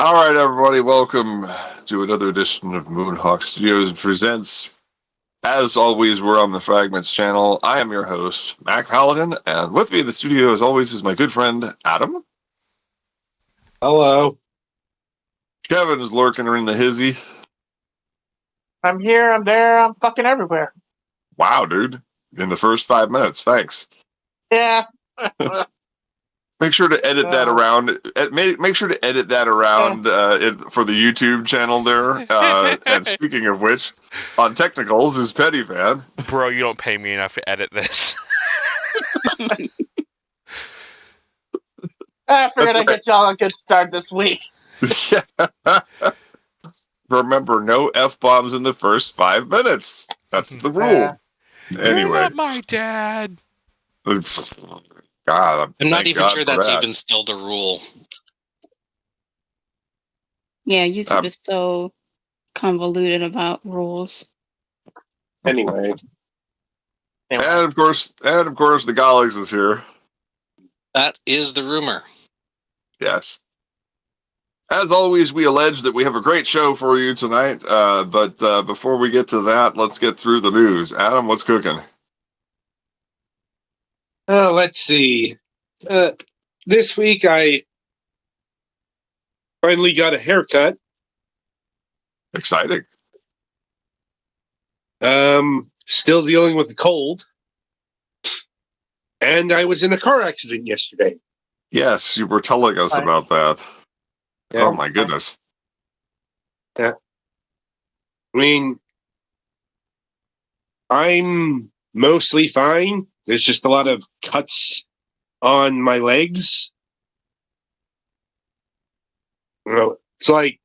All right, everybody, welcome to another edition of Moonhawk Studios Presents. As always, we're on the Fragments channel. I am your host, Mac Paladin, and with me in the studio, as always, is my good friend, Adam. Hello. Kevin is lurking in the hizzy. I'm here, I'm there, I'm fucking everywhere. Wow, dude. In the first 5 minutes, thanks. Yeah. Make sure to edit that around. Make sure to edit that around for the YouTube channel there. And speaking of which, on technicals is Petty Fan. Bro, you don't pay me enough to edit this. I figured I'd get y'all a good start this week. Yeah. Remember, no F-bombs in the first 5 minutes. That's the rule. Anyway. You're not my dad. God, I'm not even sure that's even still the rule. Yeah, YouTube is so convoluted about rules. Anyway. And of course, the Galax is here. That is the rumor. Yes. As always, we allege that we have a great show for you tonight. But before we get to that, let's get through the news. Adam, what's cooking? Let's see. This week I finally got a haircut. Exciting. Still dealing with a cold. And I was in a car accident yesterday. Yes, you were telling us about that. Yeah. Oh my goodness. Yeah. I mean, I'm mostly fine. There's just a lot of cuts on my legs. You know, it's like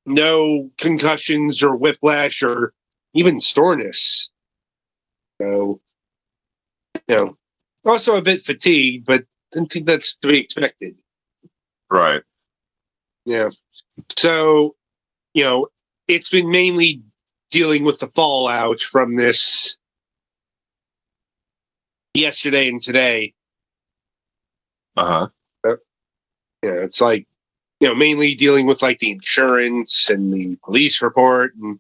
no concussions or whiplash or even soreness. So, also a bit fatigued, but I think that's to be expected. Right. Yeah. So, it's been mainly dealing with the fallout from this yesterday and today. Uh-huh. It's like, mainly dealing with like the insurance and the police report and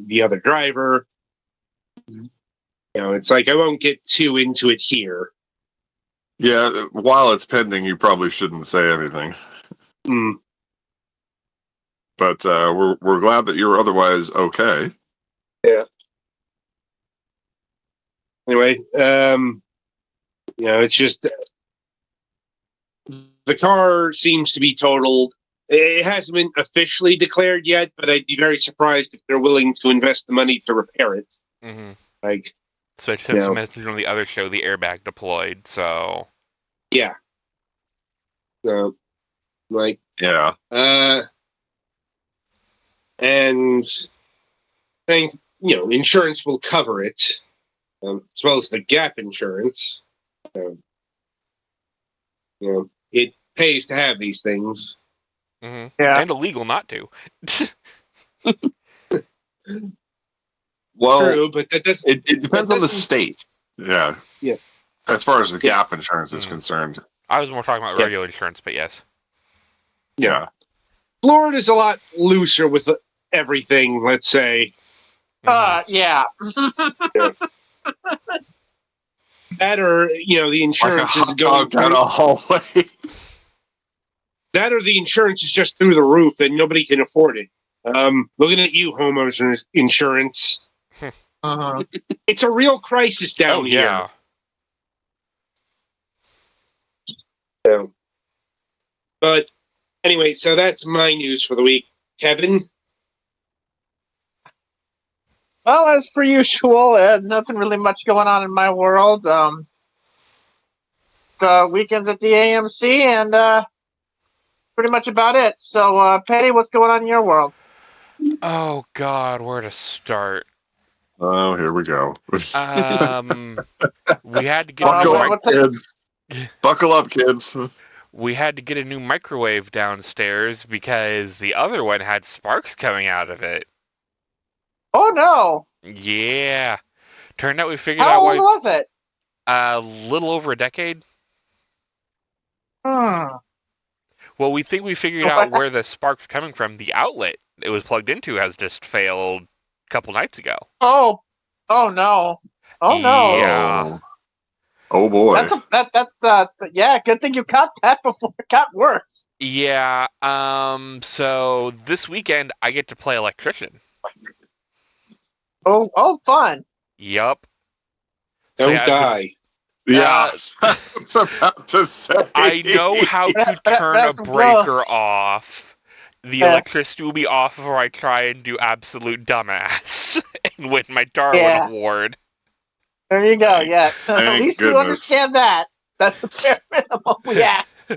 the other driver. It's like I won't get too into it here. Yeah, while it's pending, you probably shouldn't say anything. But we're glad that you're otherwise okay. Yeah. Anyway, it's just the car seems to be totaled. It hasn't been officially declared yet, but I'd be very surprised if they're willing to invest the money to repair it. Mm-hmm. Like, so I took some message on the other show, the airbag deployed. So yeah. So, like, yeah. And insurance will cover it, as well as the gap insurance. It pays to have these things. Mm-hmm. Yeah. And illegal not to. Well, true, but that doesn't. It depends on the state. Yeah. Yeah. As far as the gap insurance is concerned. I was more talking about regular insurance, but yes. Yeah. Florida's a lot looser with everything, let's say. Yeah. That or, the insurance like is going down a hallway. That or the insurance is just through the roof and nobody can afford it. Looking at you, homeowners insurance. Uh-huh. It's a real crisis down here. Yeah. So, but anyway, so that's my news for the week. Kevin? Well, as per usual, nothing really much going on in my world. The weekends at the AMC and pretty much about it. So, Petty, what's going on in your world? Oh, God, where to start? Oh, here we go. We had to get Buckle up, kids. We had to get a new microwave downstairs because the other one had sparks coming out of it. Oh, no. Yeah. Turned out we figured How out old was it? A little over a decade. Well, we think we figured out where the spark's coming from. The outlet it was plugged into has just failed a couple nights ago. Oh no. Oh no. Yeah. Oh boy. That's yeah, good thing you caught that before it got worse. Yeah. So this weekend I get to play electrician. Oh fun. Yup. Don't die. Yes. I was about to say. I know how to turn a That's breaker gross. off. The Yeah. electricity will be off before I try and do absolute dumbass and win my Darwin Yeah. Award. There you go. Thank- Yeah. At thank least you goodness. understand that. That's the bare minimum we ask.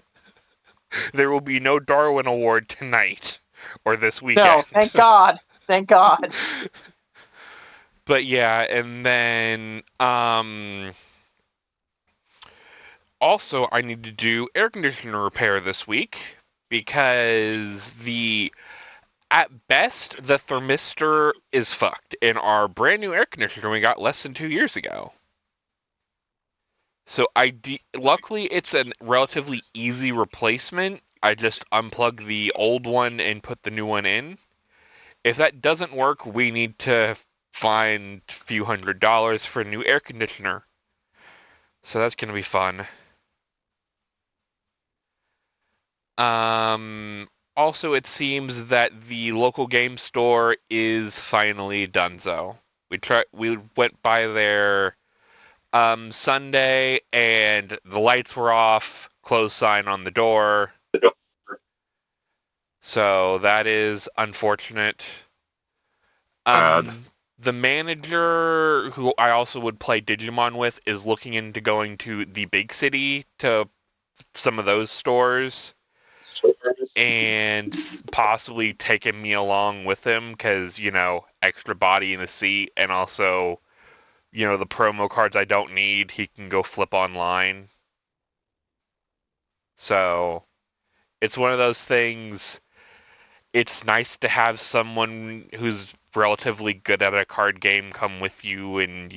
There will be no Darwin Award tonight or this weekend. No, thank God. Thank God. But yeah, and then also I need to do air conditioner repair this week because at best the thermistor is fucked in our brand new air conditioner we got less than 2 years ago. So luckily it's a relatively easy replacement. I just unplug the old one and put the new one in. If that doesn't work, we need to find a few $100s for a new air conditioner. So that's going to be fun. Also, it seems that the local game store is finally donezo. We went by there Sunday, and the lights were off, closed sign on the door. So that is unfortunate. Bad. The manager, who I also would play Digimon with, is looking into going to the big city to some of those stores and possibly taking me along with him because, extra body in the seat, and also, the promo cards I don't need, he can go flip online. So it's one of those things. It's nice to have someone who's relatively good at a card game come with you and,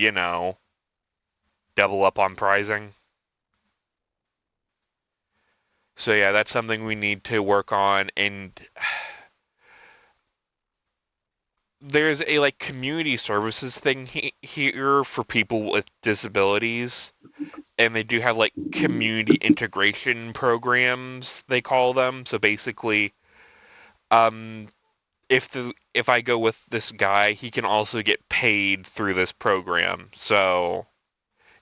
double up on prizing. So yeah, that's something we need to work on. And there's a community services thing here for people with disabilities, and they do have community integration programs, they call them. So basically, if I go with this guy, he can also get paid through this program. So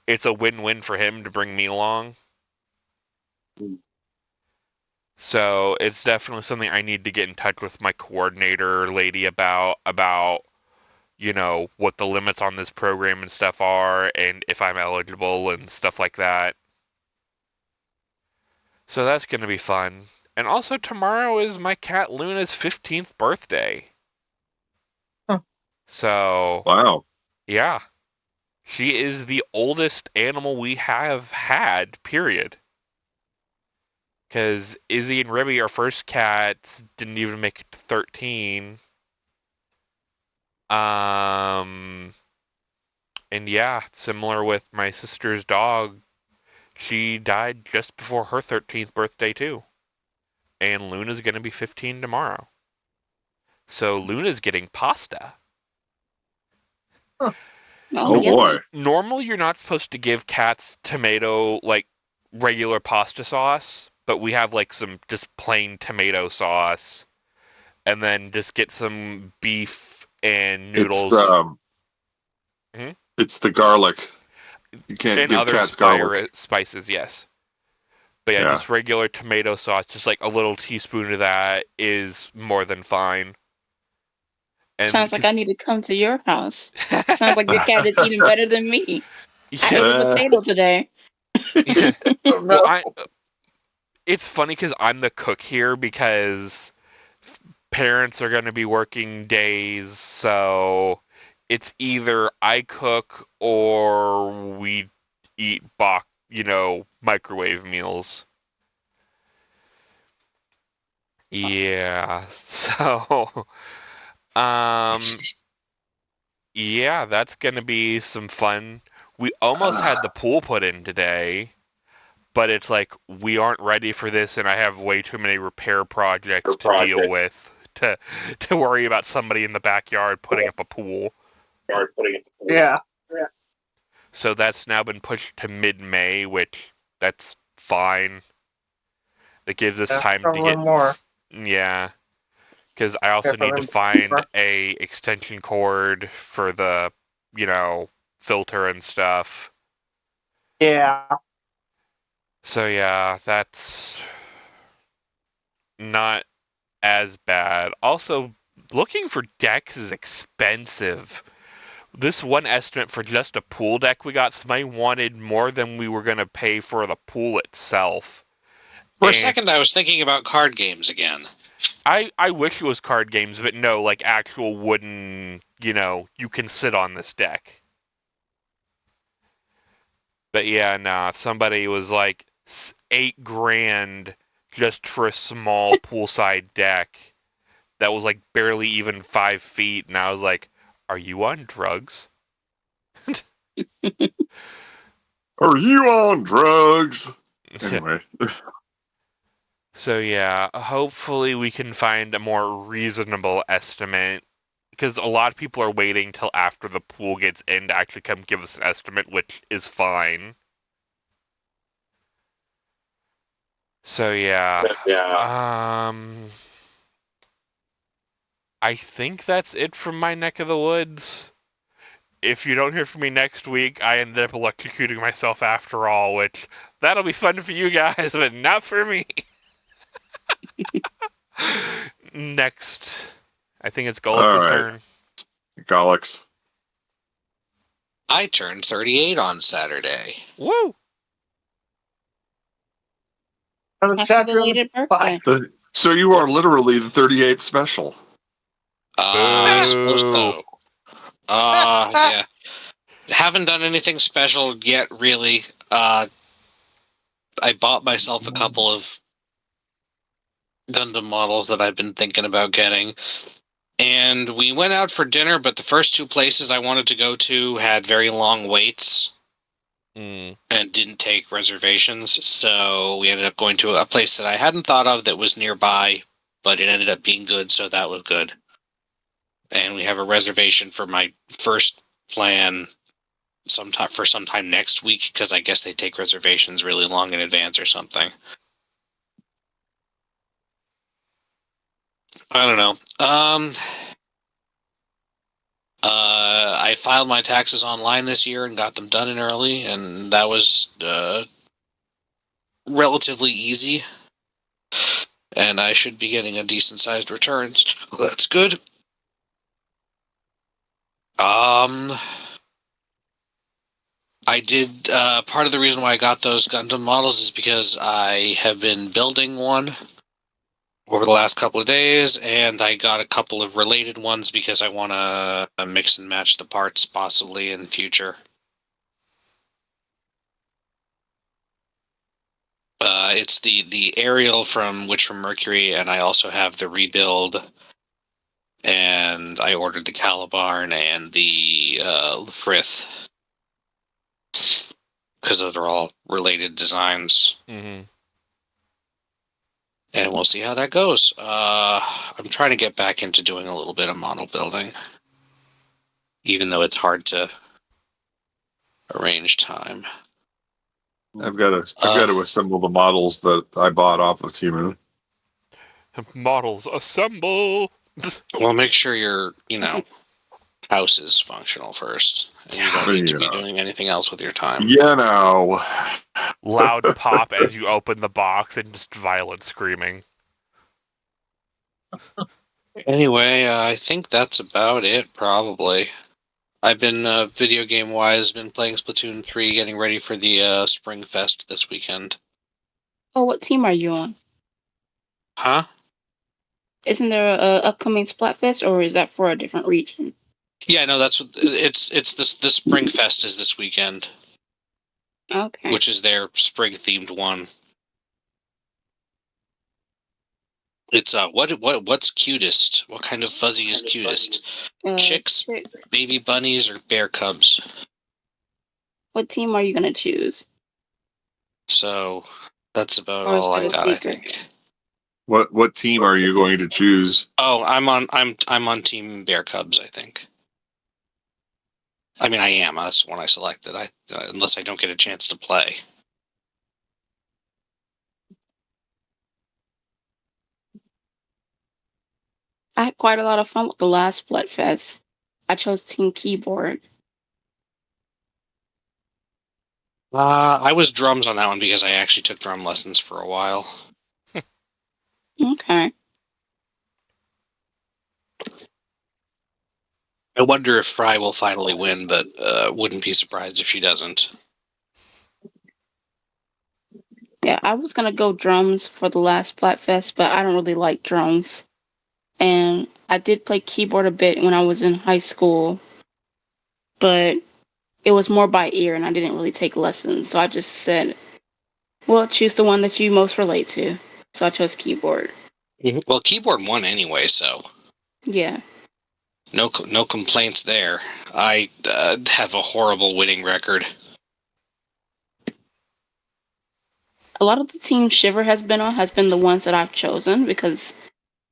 it's a win-win for him to bring me along. So it's definitely something I need to get in touch with my coordinator lady about, what the limits on this program and stuff are, and if I'm eligible and stuff like that. So that's going to be fun. And also tomorrow is my cat Luna's 15th birthday. Huh. So, Wow. yeah. She is the oldest animal we have had, period. Because Izzy and Ribby, our first cats, didn't even make it to 13. And yeah, similar with my sister's dog, she died just before her 13th birthday too. And Luna's going to be 15 tomorrow. So Luna's getting pasta. Oh boy. Normally you're not supposed to give cats tomato, regular pasta sauce, but we have some just plain tomato sauce, and then just get some beef and noodles. It's the garlic. You can't and give other cats garlic. spices, yes. But yeah, just regular tomato sauce, just a little teaspoon of that is more than fine. And Sounds like I need to come to your house. Sounds like your cat is eating better than me. I ate a potato today. Well, it's funny because I'm the cook here because parents are going to be working days, so it's either I cook or we eat microwave meals. Yeah, so yeah, that's going to be some fun. We almost had the pool put in today, but it's like we aren't ready for this, and I have way too many repair projects to deal with to worry about somebody in the backyard putting up a pool. Yeah. So that's now been pushed to mid-May, which that's fine. That gives us time to get more. Yeah, because I also need to find a extension cord for the, filter and stuff. Yeah. So yeah, that's not as bad. Also, looking for decks is expensive. This one estimate for just a pool deck we got, somebody wanted more than we were going to pay for the pool itself. For a second, I was thinking about card games again. I wish it was card games, but no, like actual wooden, you can sit on this deck. But yeah, nah, somebody was like $8,000 just for a small poolside deck that was like barely even 5 feet, and I was like, are you on drugs? Are you on drugs? Anyway. So yeah, hopefully we can find a more reasonable estimate, because a lot of people are waiting till after the pool gets in to actually come give us an estimate, which is fine. So yeah. I think that's it from my neck of the woods. If you don't hear from me next week, I ended up electrocuting myself after all, which that'll be fun for you guys, but not for me. Next, I think it's Gullix's turn. Gullix. I turned 38 on Saturday. Woo! Happy belated birthday. So you are literally the 38 special. I suppose so. Yeah. Haven't done anything special yet, really. I bought myself a couple of Gundam models that I've been thinking about getting. And we went out for dinner, but the first two places I wanted to go to had very long waits and didn't take reservations. So we ended up going to a place that I hadn't thought of that was nearby, but it ended up being good, so that was good. And we have a reservation for my first plan sometime next week, because I guess they take reservations really long in advance or something. I don't know. I filed my taxes online this year and got them done in early, and that was relatively easy. And I should be getting a decent-sized return. So that's good. I did, part of the reason why I got those Gundam models is because I have been building one over the last couple of days, and I got a couple of related ones because I want to mix and match the parts possibly in the future. It's the Ariel from Witch from Mercury, and I also have the rebuild, and I ordered the Calibarn and the Frith, because they're all related designs. Mm-hmm. And we'll see how that goes. I'm trying to get back into doing a little bit of model building, even though it's hard to arrange time. I've got to assemble the models that I bought off of Temu. Models assemble. Well, make sure your house is functional first, and you don't need to be doing anything else with your time. Loud pop as you open the box and just violent screaming. Anyway, I think that's about it, probably. I've been, video game-wise, been playing Splatoon 3, getting ready for the Spring Fest this weekend. Oh, what team are you on? Huh? Isn't there a upcoming Splatfest, or is that for a different region? Yeah, no, that's what it's the Spring Fest is this weekend. Okay. Which is their spring-themed one. It's what's cutest? What kind of fuzzy is cutest? Chicks, baby bunnies, or bear cubs? What team are you gonna choose? So that's about Or is all that I a got, I secret? think. What team are you going to choose? Oh, I'm on Team Bear Cubs, I think. I mean, I am. That's the one I selected. Unless I don't get a chance to play. I had quite a lot of fun with the last Splatfest. I chose Team Keyboard. I was drums on that one because I actually took drum lessons for a while. Okay. I wonder if Fry will finally win, but wouldn't be surprised if she doesn't. Yeah, I was gonna go drums for the last Splatfest, but I don't really like drums. And I did play keyboard a bit when I was in high school, but it was more by ear and I didn't really take lessons. So I just said, well, choose the one that you most relate to. So I chose keyboard. Well, keyboard won anyway, so Yeah. no complaints there. I have a horrible winning record. A lot of the teams Shiver has been on has been the ones that I've chosen because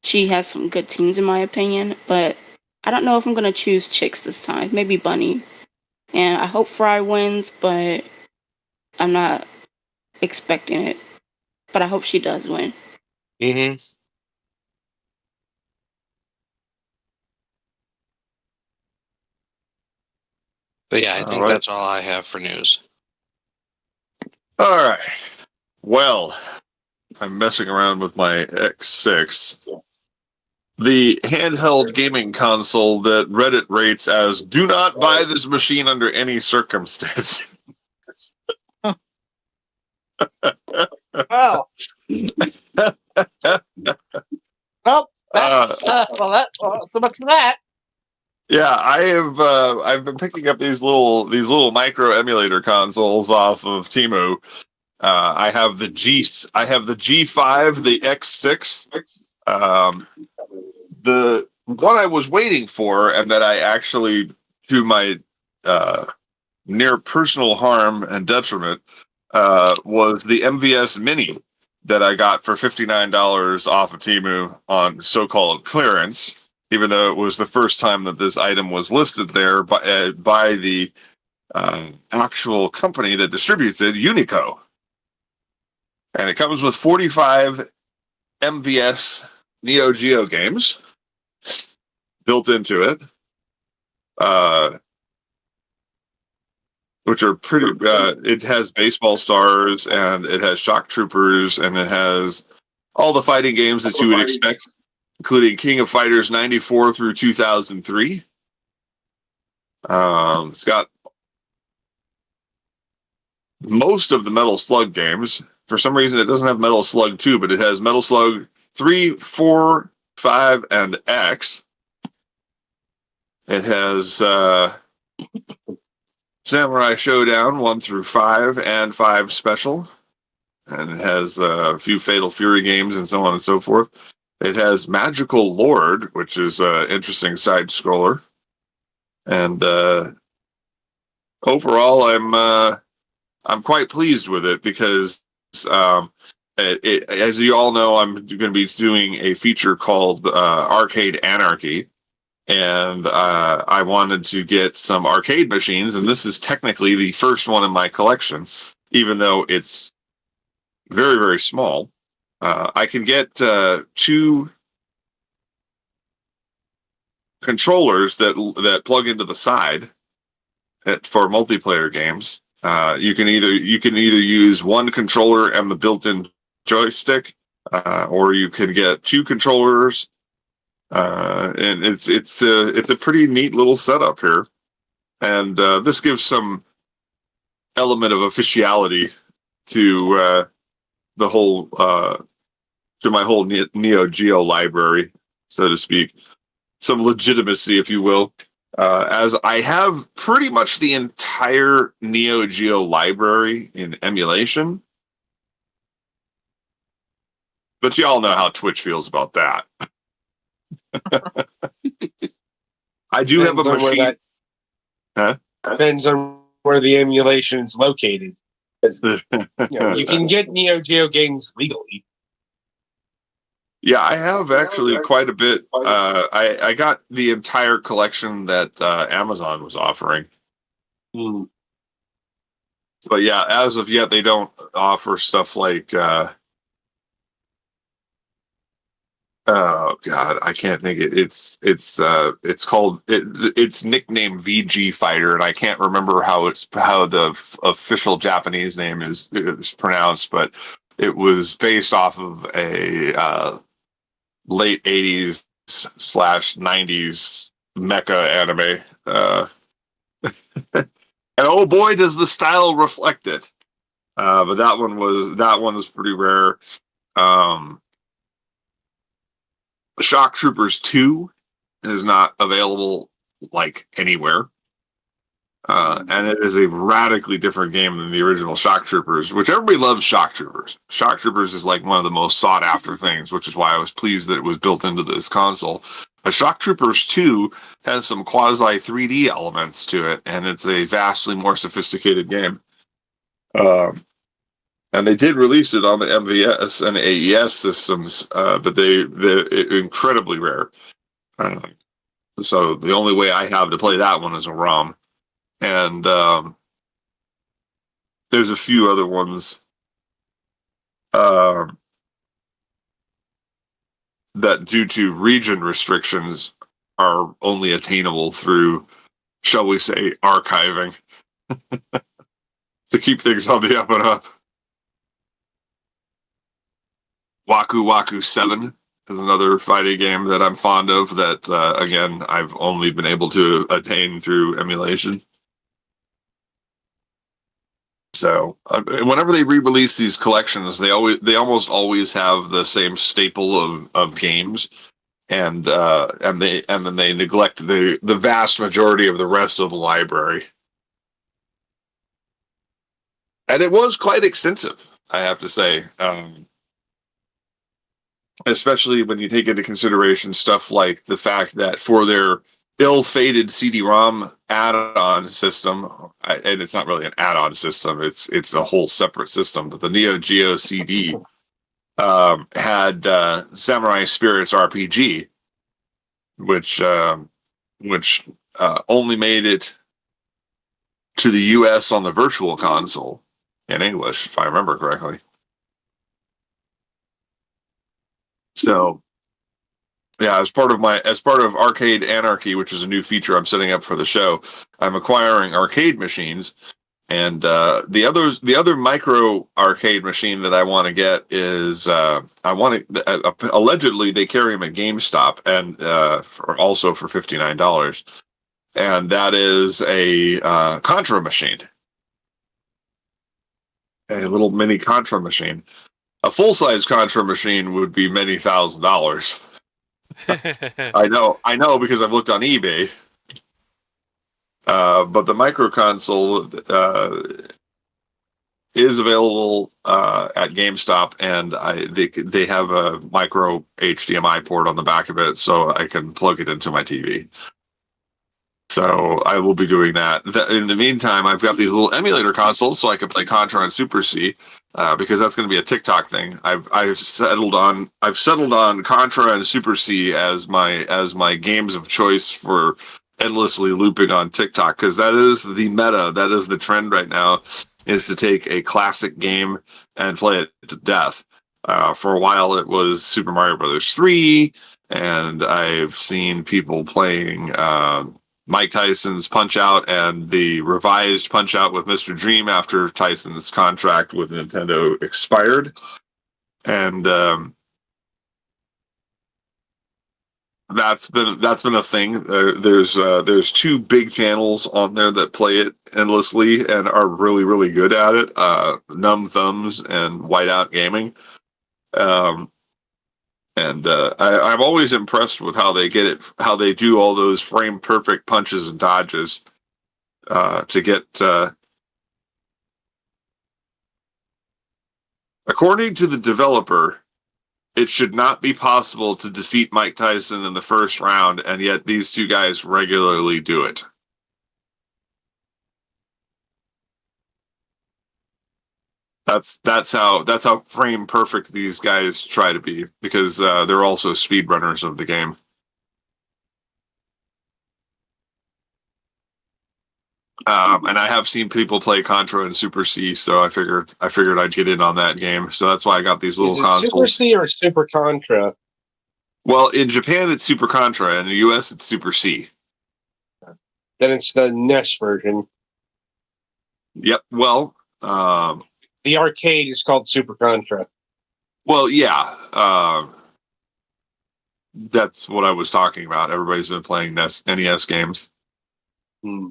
she has some good teams in my opinion, but I don't know if I'm going to choose Chicks this time. Maybe Bunny. And I hope Fry wins, but I'm not expecting it. But I hope she does win. Mm-hmm. But yeah, I think right. that's all I have for news. All right. Well, I'm messing around with my X6. The handheld gaming console that Reddit rates as "do not buy this machine under any circumstance." Well, so much for that. Yeah, I've been picking up these little micro emulator consoles off of Temu. I have the G5, the X6. The one I was waiting for, and that I actually, to my near personal harm and detriment, was the MVS Mini that I got for $59 off of Temu on so-called clearance, even though it was the first time that this item was listed there by the actual company that distributes it, Unico. And it comes with 45 MVS Neo Geo games built into it, which are pretty. It has Baseball Stars, and it has Shock Troopers, and it has all the fighting games that you would expect, including King of Fighters 94 through 2003. It's got most of the Metal Slug games. For some reason, it doesn't have Metal Slug 2, but it has Metal Slug 3, 4, 5, and X. It has Samurai Showdown 1 through 5 and 5 Special. And it has a few Fatal Fury games and so on and so forth. It has Magical Lord, which is an interesting side scroller. And overall, I'm quite pleased with it because, as you all know, I'm going to be doing a feature called Arcade Anarchy. And I wanted to get some arcade machines, and this is technically the first one in my collection, even though it's very, very small. I can get 2 controllers that plug into the side for multiplayer games. You can either use one controller and the built-in joystick, or you can get 2 controllers. And it's a pretty neat little setup here, and this gives some element of officiality to the whole to my whole Neo Geo library, so to speak, some legitimacy, if you will, as I have pretty much the entire Neo Geo library in emulation. But y'all know how Twitch feels about that. I do have a machine. Depends on where the emulation is located. You can get Neo Geo games legally. Yeah, I have actually quite a bit. I got the entire collection that Amazon was offering. But yeah, as of yet, they don't offer stuff like. Oh God, I can't think it. It's called it's nicknamed VG Fighter, and I can't remember how the official Japanese name is pronounced, but it was based off of a late '80s / '90s mecha anime. And oh boy, does the style reflect it! But that one was pretty rare. Shock Troopers 2 is not available like anywhere. And it is a radically different game than the original Shock Troopers, which everybody loves Shock Troopers. Shock Troopers is like one of the most sought after things, which is why I was pleased that it was built into this console. But Shock Troopers 2 has some quasi 3D elements to it, and it's a vastly more sophisticated game. And they did release it on the MVS and AES systems, but they're incredibly rare. So the only way I have to play that one is a ROM. And there's a few other ones that, due to region restrictions, are only attainable through, shall we say, archiving to keep things on the up and up. Waku Waku 7 is another fighting game that I'm fond of that, again, I've only been able to attain through emulation. So whenever they re-release these collections, they almost always have the same staple of games, and then they neglect the vast majority of the rest of the library. And it was quite extensive, I have to say. Especially when you take into consideration stuff like the fact that for their ill-fated CD-ROM add-on system, and it's not really an add-on system, it's a whole separate system, but the Neo Geo CD had Samurai Spirits RPG, which only made it to the US on the Virtual Console in English, if I remember correctly. So, yeah, as part of Arcade Anarchy, which is a new feature I'm setting up for the show, I'm acquiring arcade machines, and the other micro arcade machine that I want to get is allegedly they carry them at GameStop, and also for $59, and that is a Contra machine, a little mini Contra machine. A full-size Contra machine would be many $1,000s. I know because I've looked on eBay. But the micro console is available at GameStop, and they have a micro HDMI port on the back of it, so I can plug it into my TV. So I will be doing that. In the meantime, I've got these little emulator consoles, so I can play Contra and Super C, because that's going to be a TikTok thing. I've settled on Contra and Super C as my games of choice for endlessly looping on TikTok, because that is the meta, that is the trend right now, is to take a classic game and play it to death. For a while, it was Super Mario Brothers 3, and I've seen people playing Mike Tyson's Punch-Out and the revised Punch-Out with Mr. Dream after Tyson's contract with Nintendo expired. And that's been a thing. There's two big channels on there that play it endlessly and are really, really good at it. Numb Thumbs and Whiteout Gaming. I'm always impressed with how they get it, how they do all those frame perfect punches and dodges to get. According to the developer, it should not be possible to defeat Mike Tyson in the first round, and yet these two guys regularly do it. That's how frame perfect these guys try to be, because they're also speedrunners of the game. And I have seen people play Contra and Super C, so I figured I'd get in on that game. So that's why I got these little Is it consoles. Super C or Super Contra? Well, in Japan it's Super Contra, in the US it's Super C. Then it's the NES version. Yep. Well, The arcade is called Super Contra. well, yeah. That's what I was talking about. Everybody's been playing NES games. Hmm.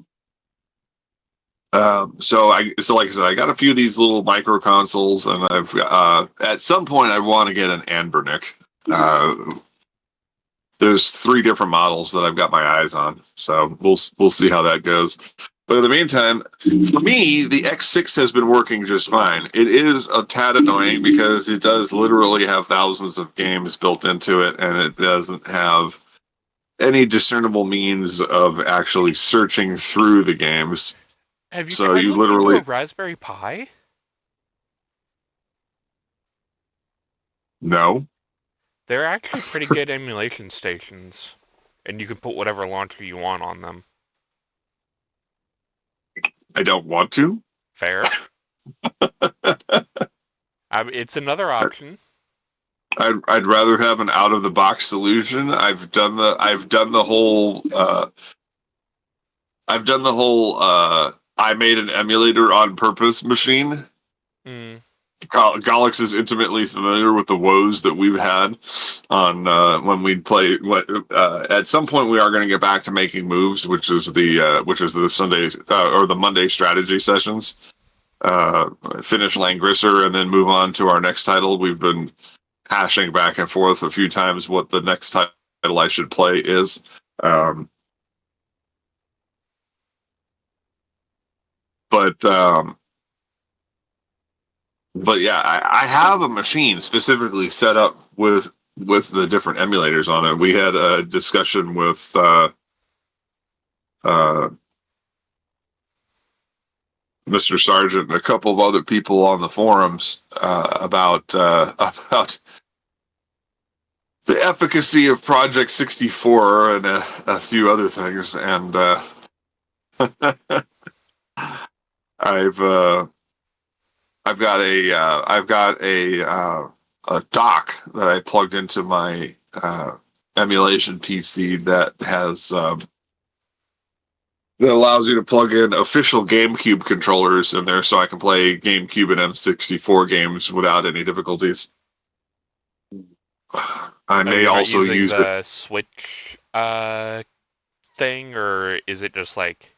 So like I said, I got a few of these little micro consoles, and I've at some point I want to get an Anbernic. There's 3 different models that I've got my eyes on, so we'll see how that goes. But in the meantime, for me, the X6 has been working just fine. It is a tad annoying because it does literally have thousands of games built into it, and it doesn't have any discernible means of actually searching through the games. Have you So tried you looking literally- into a Raspberry Pi? No. They're actually pretty good emulation stations, and you can put whatever launcher you want on them. I don't want to. Fair. It's another option. I'd rather have an out of the box solution. I've done the whole I made an emulator on purpose machine. Mm. Galax is intimately familiar with the woes that we've had on when we'd play. At some point, we are going to get back to making moves, which is the Sunday or the Monday strategy sessions. Finish Langrisser and then move on to our next title. We've been hashing back and forth a few times what the next title I should play is. But yeah, I have a machine specifically set up with the different emulators on it. We had a discussion with Mr. Sargent and a couple of other people on the forums about the efficacy of Project 64 and a few other things, and I've got a dock that I plugged into my emulation PC that has that allows you to plug in official GameCube controllers in there, so I can play GameCube and N64 games without any difficulties. I may You're not also using use the Switch thing, or is it just like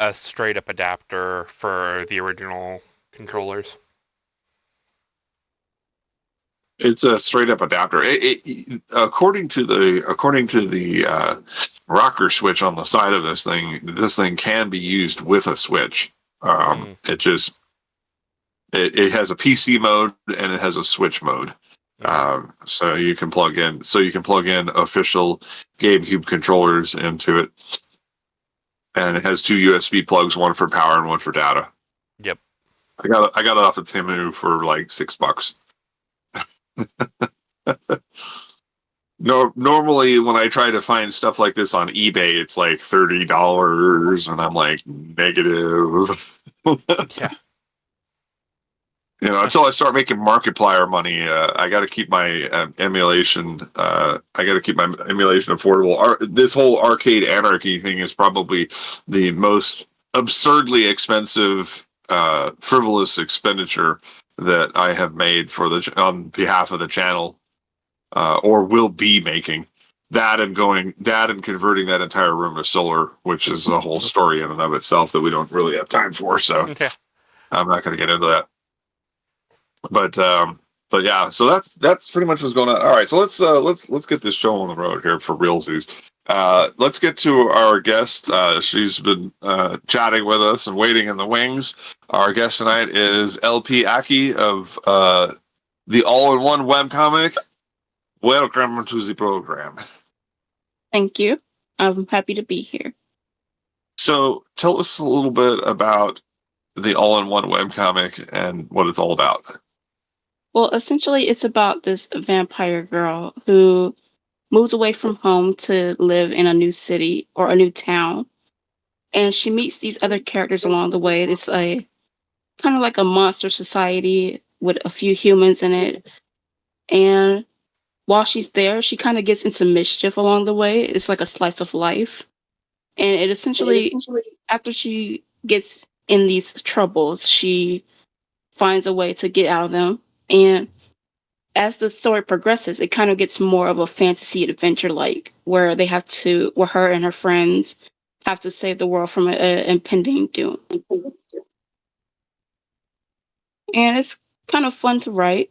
a straight up adapter for the original controllers? It's a straight up adapter. According to the rocker switch on the side of this thing can be used with a switch. It it has a PC mode and it has a switch mode. So you can plug in official GameCube controllers into it, and it has 2 USB plugs, one for power and one for data. Yep. I got it off of Temu for like $6. No, normally when I try to find stuff like this on eBay, it's like $30, and I'm like negative. Yeah. You know, until I start making Markiplier money, I got to keep my emulation. I got to keep my emulation affordable. This whole arcade anarchy thing is probably the most absurdly expensive, frivolous expenditure that I have made on behalf of the channel, or will be making. That and converting that entire room to solar, which is a whole story in and of itself that we don't really have time for. So Yeah. I'm not going to get into that. But yeah, so that's pretty much what's going on. All right, so let's get this show on the road here for realsies. Let's get to our guest. She's been chatting with us and waiting in the wings. Our guest tonight is LP Aki of the All-in-One Webcomic. Welcome to the program. Thank you. I'm happy to be here. So tell us a little bit about the all-in-one webcomic and what it's all about? Well, essentially, it's about this vampire girl who moves away from home to live in a new city or a new town. And she meets these other characters along the way. It's a kind of like a monster society with a few humans in it. And while she's there, she kind of gets into mischief along the way. It's like a slice of life. And it essentially, after she gets in these troubles, she finds a way to get out of them. And as the story progresses, it kind of gets more of a fantasy adventure like where where her and her friends have to save the world from an impending doom. And it's kind of fun to write.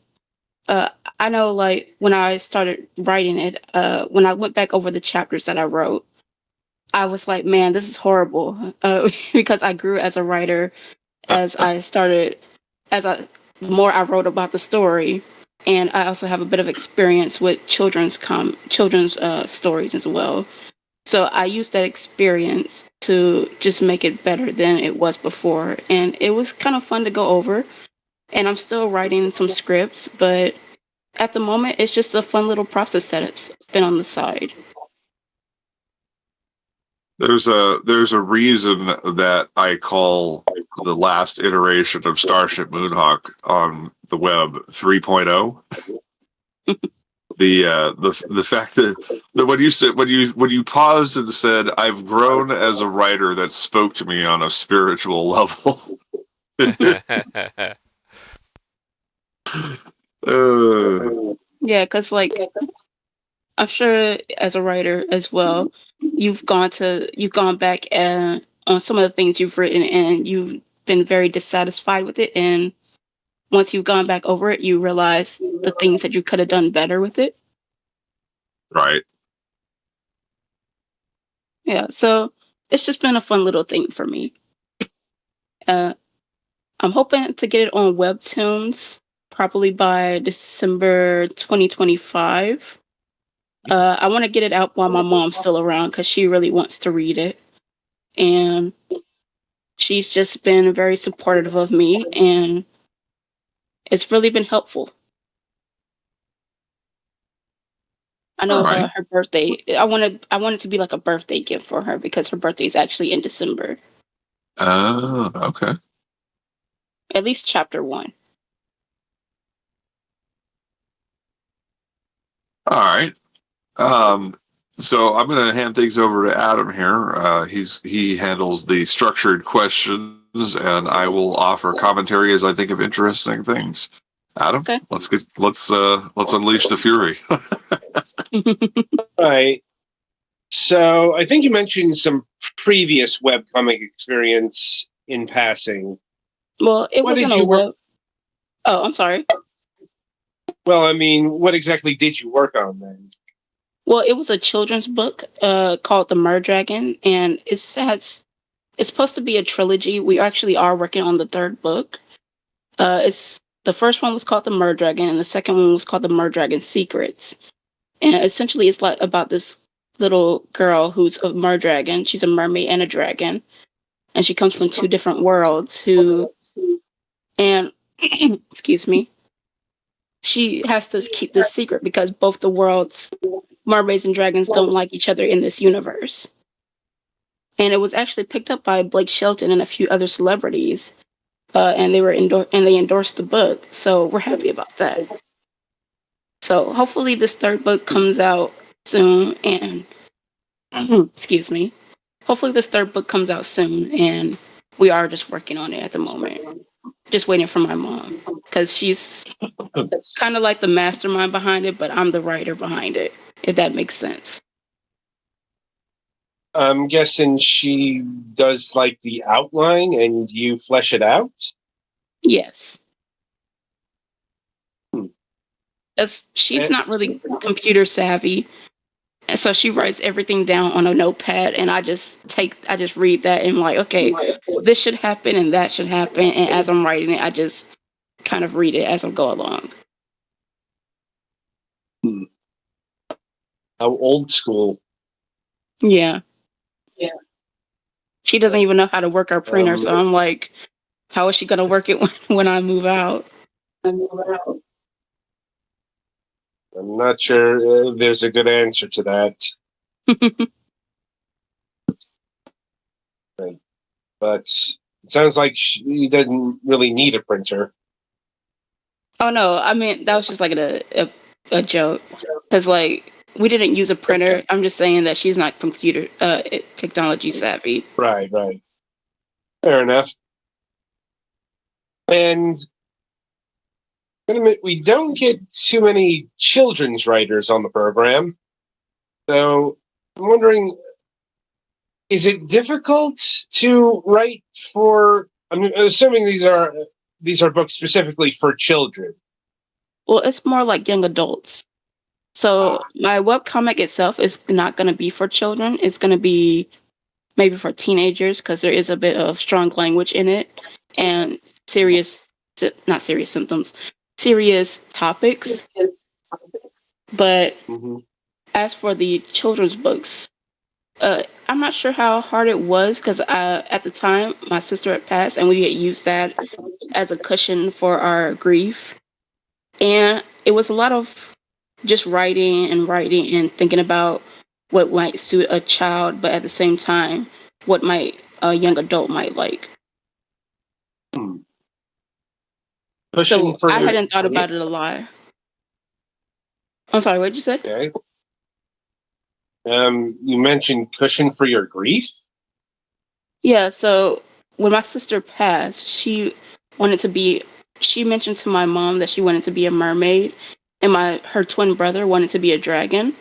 Uh, I know, like, when I started writing it, when I went back over the chapters that I wrote, I was like, man, this is horrible. Because I grew as a writer as I started, the more I wrote about the story. And I also have a bit of experience with children's stories as well. So I used that experience to just make it better than it was before. And it was kind of fun to go over. And I'm still writing some scripts, but at the moment, it's just a fun little process that it's been on the side. There's a reason that I call the last iteration of Starship Moonhawk on the web 3.0. The fact that when you paused and said, "I've grown as a writer," that spoke to me on a spiritual level. Yeah, because like I'm sure as a writer as well, you've gone back on some of the things you've written and you've been very dissatisfied with it. And once you've gone back over it, you realize the things that you could have done better with it. Right. Yeah, so it's just been a fun little thing for me. I'm hoping to get it on Webtoons probably by December 2025. I want to get it out while my mom's still around because she really wants to read it. And she's just been very supportive of me, and it's really been helpful. I know Right. her birthday. I want it to be like a birthday gift for her because her birthday is actually in December. Oh, okay. At least chapter 1. All right. So I'm going to hand things over to Adam here. He handles the structured questions, and I will offer commentary as I think of interesting things. Adam, Okay. let's unleash the fury. Right. So I think you mentioned some previous webcomic experience in passing. Well, it What wasn't did a you work? web. Oh, I'm sorry. Well, I mean, what exactly did you work on then? Well, it was a children's book called The Merdragon, and it's supposed to be a trilogy. We actually are working on the third book. It's the first one was called The Merdragon, and the second one was called The Merdragon Secrets. And essentially, it's like about this little girl who's a merdragon. She's a mermaid and a dragon, and she comes from two different worlds. And excuse me, she has to keep this secret because both the worlds, mermaids and dragons, don't like each other in this universe. And it was actually picked up by Blake Shelton and a few other celebrities, and they endorsed the book. So we're happy about that. So hopefully this third book comes out soon, and excuse me. Hopefully this third book comes out soon, and we are just working on it at the moment. Just waiting for my mom because she's kind of like the mastermind behind it, but I'm the writer behind it. If that makes sense. I'm guessing she does like the outline and you flesh it out? Yes. As she's not really computer savvy, and so she writes everything down on a notepad, and I just read that and I'm like, okay, this should happen and that should happen, and as I'm writing it, I just kind of read it as I go along. How old school. Yeah. She doesn't even know how to work our printer, so I'm like, How is she gonna work it when I move out? I'm not sure there's a good answer to that, but it sounds like she doesn't really need a printer. Oh no, I mean that was just like a joke, because like we didn't use a printer. I'm just saying that she's not computer technology savvy. Right. Fair enough. And I'm gonna admit, we don't get too many children's writers on the program, so I'm wondering, is it difficult to write for? I'm assuming these are books specifically for children. Well, it's more like young adults. So my webcomic itself is not going to be for children. It's going to be maybe for teenagers because there is a bit of strong language in it and not serious symptoms, serious topics. But Mm-hmm. as for the children's books, I'm not sure how hard it was because at the time my sister had passed and we had used that as a cushion for our grief. And it was a lot of just writing and thinking about what might suit a child, but at the same time, what might a young adult might like. Pushing So for I your hadn't thought about it a lot. I'm sorry, what did you say? Okay. You mentioned cushion for your grief. Yeah, so when my sister passed, she mentioned to my mom that she wanted to be a mermaid, and her twin brother wanted to be a dragon,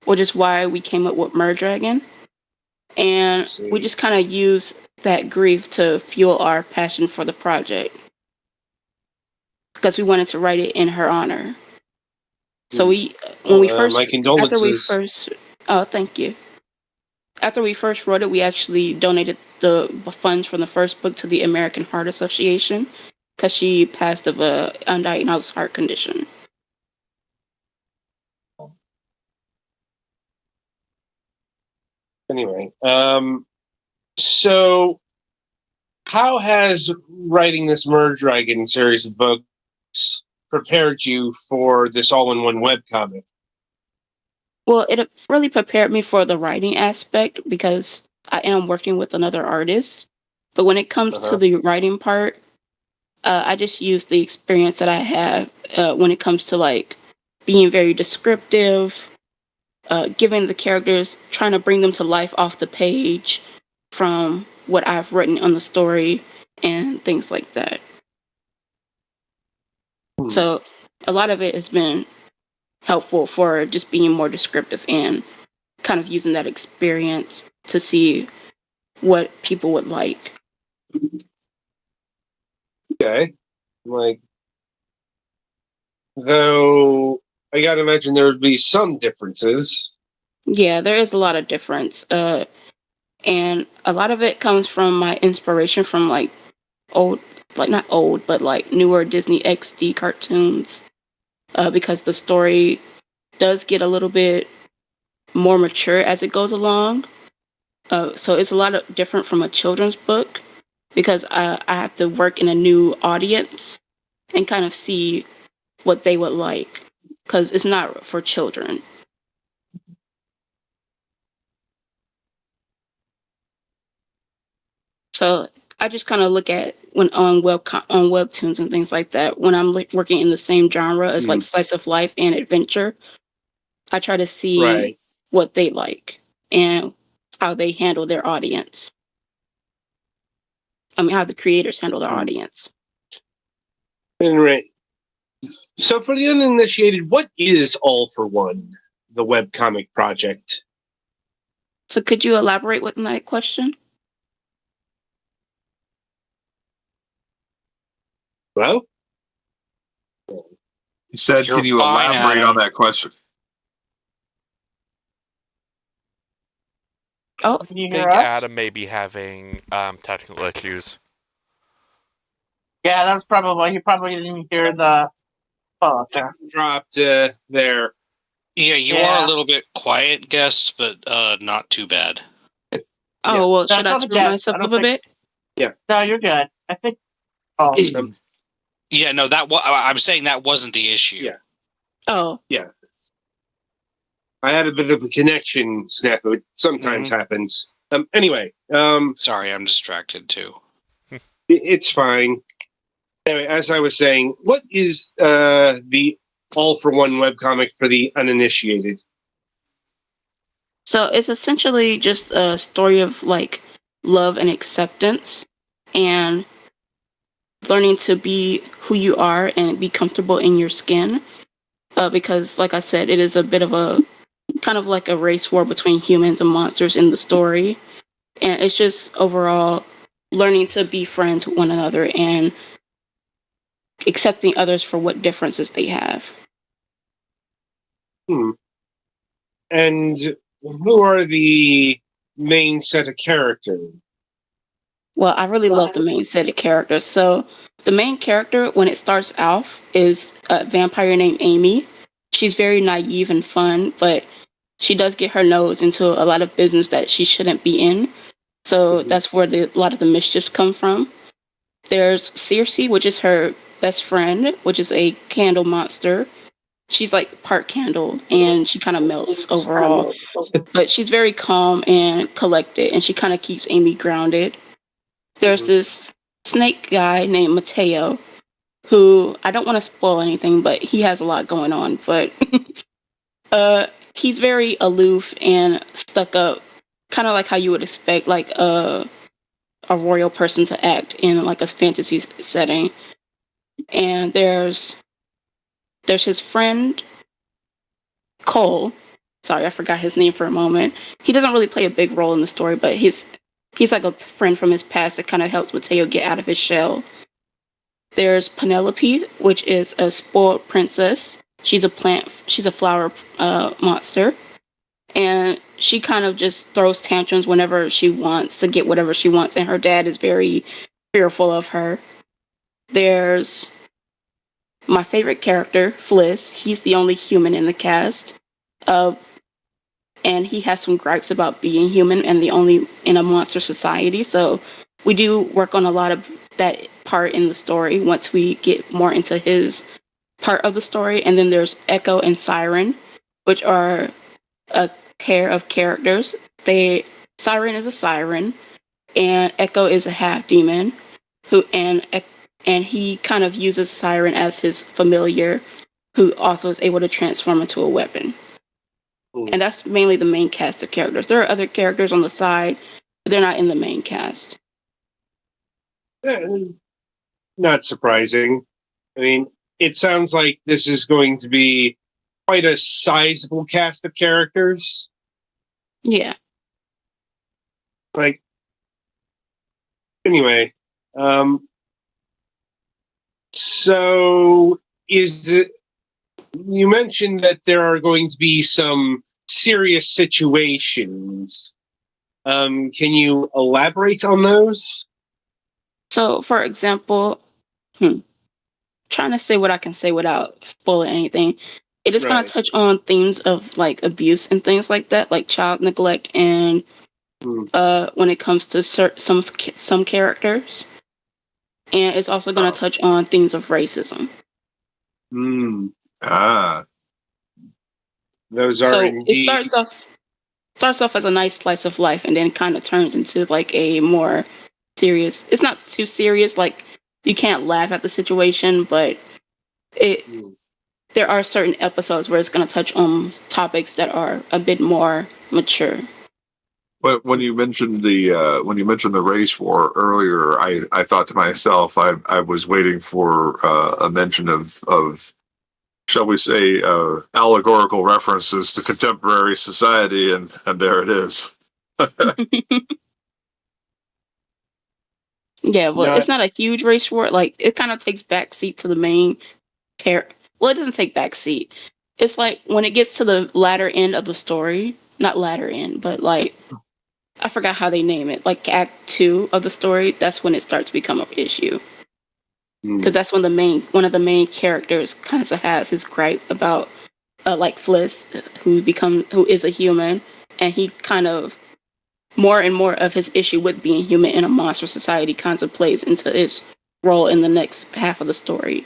which is why we came up with Merdragon. And we just kind of used that grief to fuel our passion for the project because we wanted to write it in her honor. So my condolences. thank you. After we first wrote it, we actually donated the funds from the first book to the American Heart Association because she passed of a undiagnosed heart condition. Anyway, so how has writing this Merdragon series of books prepared you for this all-in-one webcomic? Well, it really prepared me for the writing aspect because I am working with another artist. But when it comes to the writing part, I just use the experience that I have when it comes to like being very descriptive, giving the characters, trying to bring them to life off the page from what I've written on the story and things like that. So a lot of it has been helpful for just being more descriptive and kind of using that experience to see what people would like. Okay. Like, though I gotta imagine there would be some differences. Yeah, there is a lot of difference. And a lot of it comes from my inspiration from like not old, but like newer Disney XD cartoons. Because the story does get a little bit more mature as it goes along. So it's a lot of different from a children's book because I have to work in a new audience and kind of see what they would like because it's not for children. So I just kind of look at when on webtoons and things like that. When I'm working in the same genre as like slice of life and adventure, I try to see what they like and how they handle their audience. I mean, how the creators handle their audience. Right. So, for the uninitiated, what is All for One, the webcomic project? So, could you elaborate with my question? Well, He said, You're can you fine, elaborate Adam. on that question? Oh, Can you I think hear us? Adam may be having technical issues. Yeah, that's probably he probably didn't hear the. Oh, okay. dropped there. Yeah, you are a little bit quiet, guest, but not too bad. oh well, No, should it's I not a turn guess. myself I don't up a think- bit? No, you're good. I think Oh, Yeah, no, I'm saying that wasn't the issue. Yeah. Oh, I had a bit of a connection snafu. It sometimes happens. Anyway, Sorry, I'm distracted too. it's fine. Anyway, as I was saying, what is the all-for-one webcomic for the uninitiated? so it's essentially just a story of like love and acceptance and learning to be who you are and be comfortable in your skin. Because, like I said, it is a bit of a kind of like a race war between humans and monsters in the story. And it's just overall learning to be friends with one another and accepting others for what differences they have. And who are the main set of characters? Well, I really love the main set of characters. So the main character, when it starts off, is a vampire named Amy. She's very naive and fun, but she does get her nose into a lot of business that she shouldn't be in. So that's where a lot of the mischiefs come from. There's Circe, which is her best friend, which is a candle monster. She's like part candle, and she kind of melts overall. But she's very calm and collected, and she kind of keeps Amy grounded. There's this snake guy named Mateo, who I don't want to spoil anything, but he has a lot going on. But he's very aloof and stuck up, kind of like how you would expect like a royal person to act in like a fantasy setting. And there's his friend Cole. Sorry, I forgot his name for a moment. He doesn't really play a big role in the story, but he's like a friend from his past that kind of helps Mateo get out of his shell. There's Penelope, which is a spoiled princess. She's a flower monster. And she kind of just throws tantrums whenever she wants to get whatever she wants, and her dad is very fearful of her. There's my favorite character, Fliss. He's the only human in the cast. And he has some gripes about being human and the only in a monster society. So we do work on a lot of that part in the story once we get more into his part of the story. And then there's Echo and Siren, which are a pair of characters. Siren is a siren, and Echo is a half demon, and he kind of uses Siren as his familiar, who also is able to transform into a weapon. And that's mainly the main cast of characters. There are other characters on the side, but they're not in the main cast. Not surprising. I mean, it sounds like this is going to be quite a sizable cast of characters. Yeah. Like, anyway, so is it? You mentioned that there are going to be some serious situations. Can you elaborate on those? So, for example, trying to say what I can say without spoiling anything. It is going to touch on themes of like abuse and things like that, like child neglect, and when it comes to some characters, and it's also going to touch on themes of racism. Those are so indeed... It starts off as a nice slice of life, and then kind of turns into like a more serious. It's not too serious, like you can't laugh at the situation, but there are certain episodes where it's going to touch on topics that are a bit more mature. But when you mentioned the race war earlier, I thought to myself, I was waiting for a mention of shall we say allegorical references to contemporary society, and there it is. Yeah, well, it's not a huge race war. Like, it kind of takes backseat to the main character. Well, it doesn't take backseat. It's like when it gets to the latter end of the story, not latter end, but like, I forgot how they name it. Like Act 2 of the story, that's when it starts to become an issue. Because that's when one of the main characters kind of has his gripe about, like Fliss, who is a human, and he kind of more and more of his issue with being human in a monster society kind of plays into his role in the next half of the story.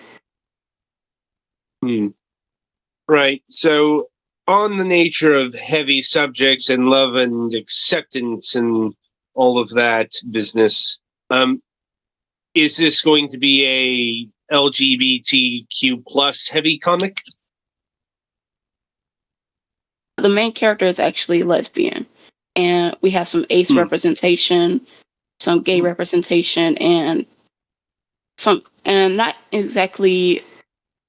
Right. So, on the nature of heavy subjects and love and acceptance and all of that business, is this going to be a LGBTQ plus heavy comic? The main character is actually lesbian, and we have some ace representation, some gay representation, and not exactly.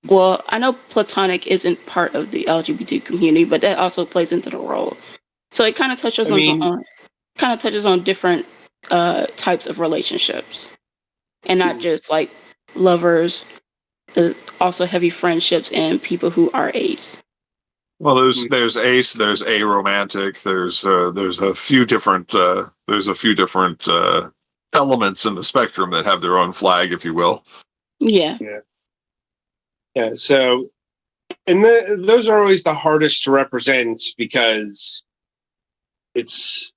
Well, I know platonic isn't part of the LGBT community, but that also plays into the role. So it kind of touches on different types of relationships, and not just like lovers. Also heavy friendships and people who are ace. Well, there's ace, there's aromantic, there's a few different elements in the spectrum that have their own flag, if you will. Yeah. Yeah. So, and those are always the hardest to represent because it's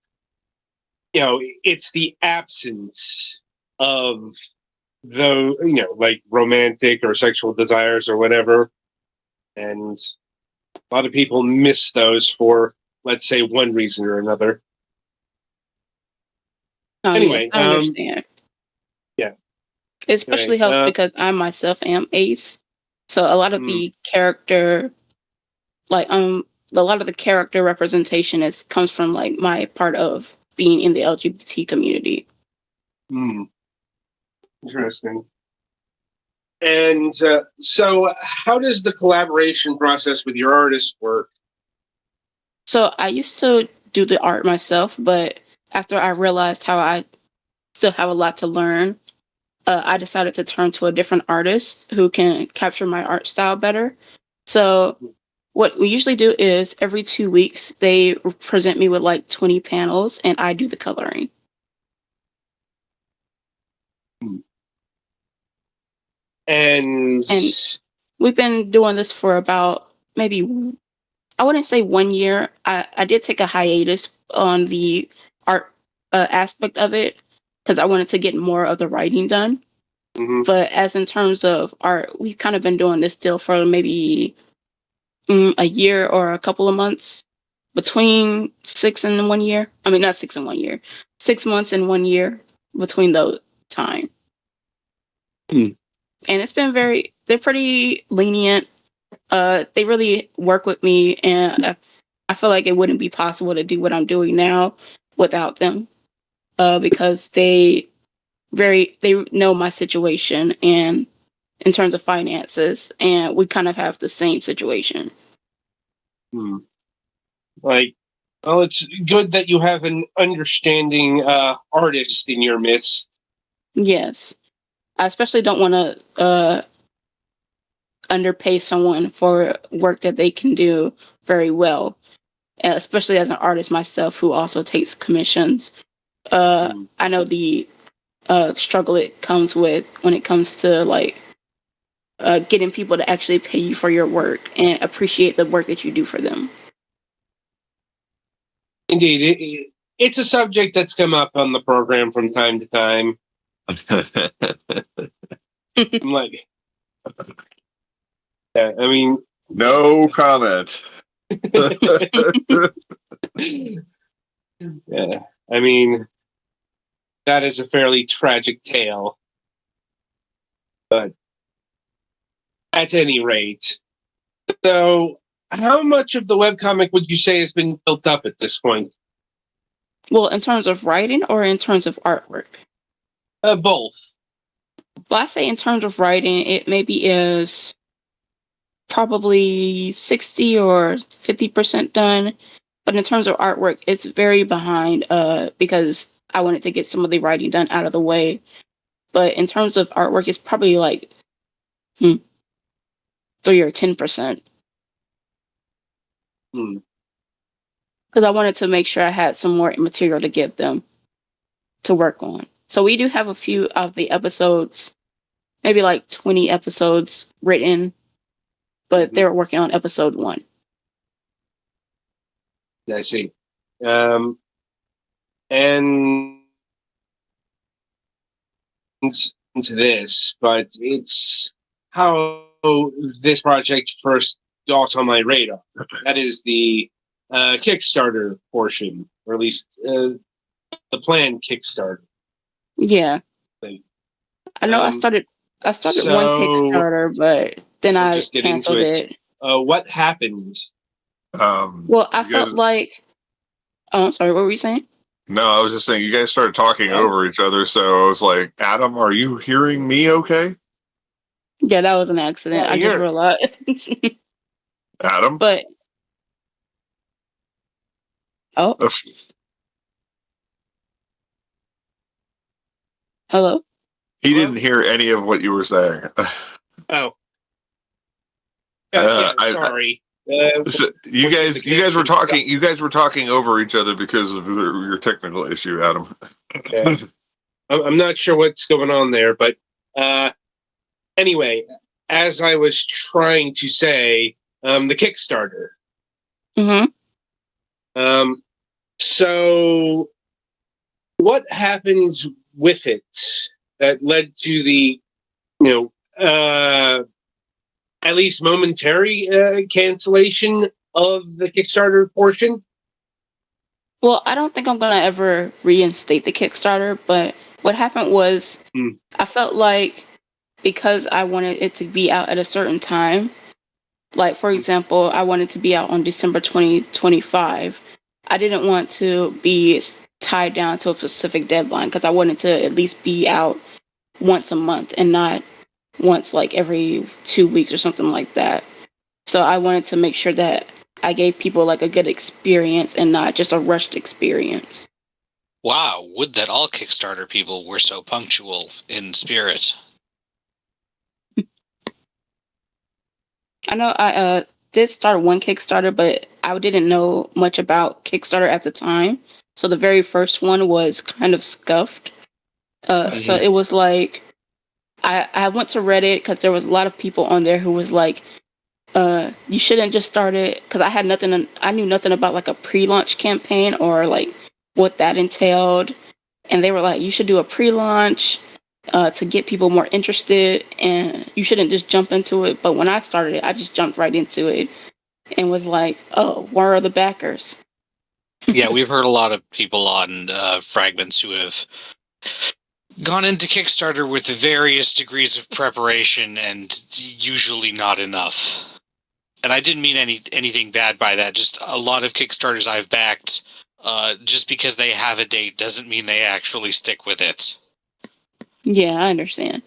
it's the absence of like romantic or sexual desires or whatever, and a lot of people miss those for, let's say, one reason or another. Anyway, yes, I understand. Yeah. It especially helps because I myself am ace, so a lot of the character, a lot of the character representation comes from like my part of being in the LGBT community. Interesting. And so, how does the collaboration process with your artist work? So I used to do the art myself, but after I realized how I still have a lot to learn, I decided to turn to a different artist who can capture my art style better. So what we usually do is every 2 weeks, they present me with like 20 panels and I do the coloring. And we've been doing this for about maybe, I wouldn't say 1 year. I did take a hiatus on the art aspect of it because I wanted to get more of the writing done. But as in terms of art, we've kind of been doing this still for maybe a year or a couple of months, between 6 and 1 year. I mean, not 6 and 1 year, 6 months and 1 year between those time. And it's been they're pretty lenient. They really work with me, and I feel like it wouldn't be possible to do what I'm doing now without them, because they know my situation and in terms of finances, and we kind of have the same situation. Like, well, it's good that you have an understanding artist in your midst. Yes. I especially don't want to underpay someone for work that they can do very well, especially as an artist myself who also takes commissions. I know the struggle it comes with when it comes to like getting people to actually pay you for your work and appreciate the work that you do for them. Indeed, it's a subject that's come up on the program from time to time. I'm like, yeah, I mean, no comment. Yeah, I mean, that is a fairly tragic tale. But at any rate, so how much of the webcomic would you say has been built up at this point? Well, in terms of writing or in terms of artwork? Both. Well, I say in terms of writing, it maybe is probably 60 or 50% done. But in terms of artwork, it's very behind because I wanted to get some of the writing done out of the way. But in terms of artwork, it's probably like 3 or 10%. Because I wanted to make sure I had some more material to give them to work on. So we do have a few of the episodes, maybe like 20 episodes written, but they're working on episode 1. I see. And into this, but it's how this project first got on my radar. That is the Kickstarter portion, or at least the planned Kickstarter Yeah. thing. I know I started one Kickstarter, but then I just get canceled into it. it. What happened? Well, I felt like oh, I'm sorry, what were you saying? No, I was just saying you guys started talking over each other, so I was like, Adam, are you hearing me okay? Yeah, that was an accident. I just realized. Adam? But oh, hello? He didn't hear any of what you were saying. Oh. Sorry. So you guys were talking. You guys were talking over each other because of your technical issue, Adam. Yeah. I'm not sure what's going on there, but anyway, as I was trying to say, the Kickstarter. Mm-hmm. So what happened with it that led to the, at least momentary cancellation of the Kickstarter portion? Well, I don't think I'm gonna ever reinstate the Kickstarter, but what happened was I felt like because I wanted it to be out at a certain time, like for example, I wanted to be out on December 2025. I didn't want to be tied down to a specific deadline because I wanted to at least be out once a month and not once like every 2 weeks or something like that. So I wanted to make sure that I gave people like a good experience and not just a rushed experience. Wow, would that all Kickstarter people were so punctual in spirit. I know I did start one Kickstarter, but I didn't know much about Kickstarter at the time. So the very first one was kind of scuffed. So it was like, I went to Reddit because there was a lot of people on there who was like, you shouldn't just start it, because I knew nothing about like a pre-launch campaign or like what that entailed. And they were like, you should do a pre-launch to get people more interested, and you shouldn't just jump into it. But when I started it, I just jumped right into it and was like, oh, where are the backers? Yeah, we've heard a lot of people on Fragments who have gone into Kickstarter with various degrees of preparation and usually not enough. And I didn't mean anything bad by that. Just a lot of Kickstarters I've backed, just because they have a date doesn't mean they actually stick with it. Yeah, I understand.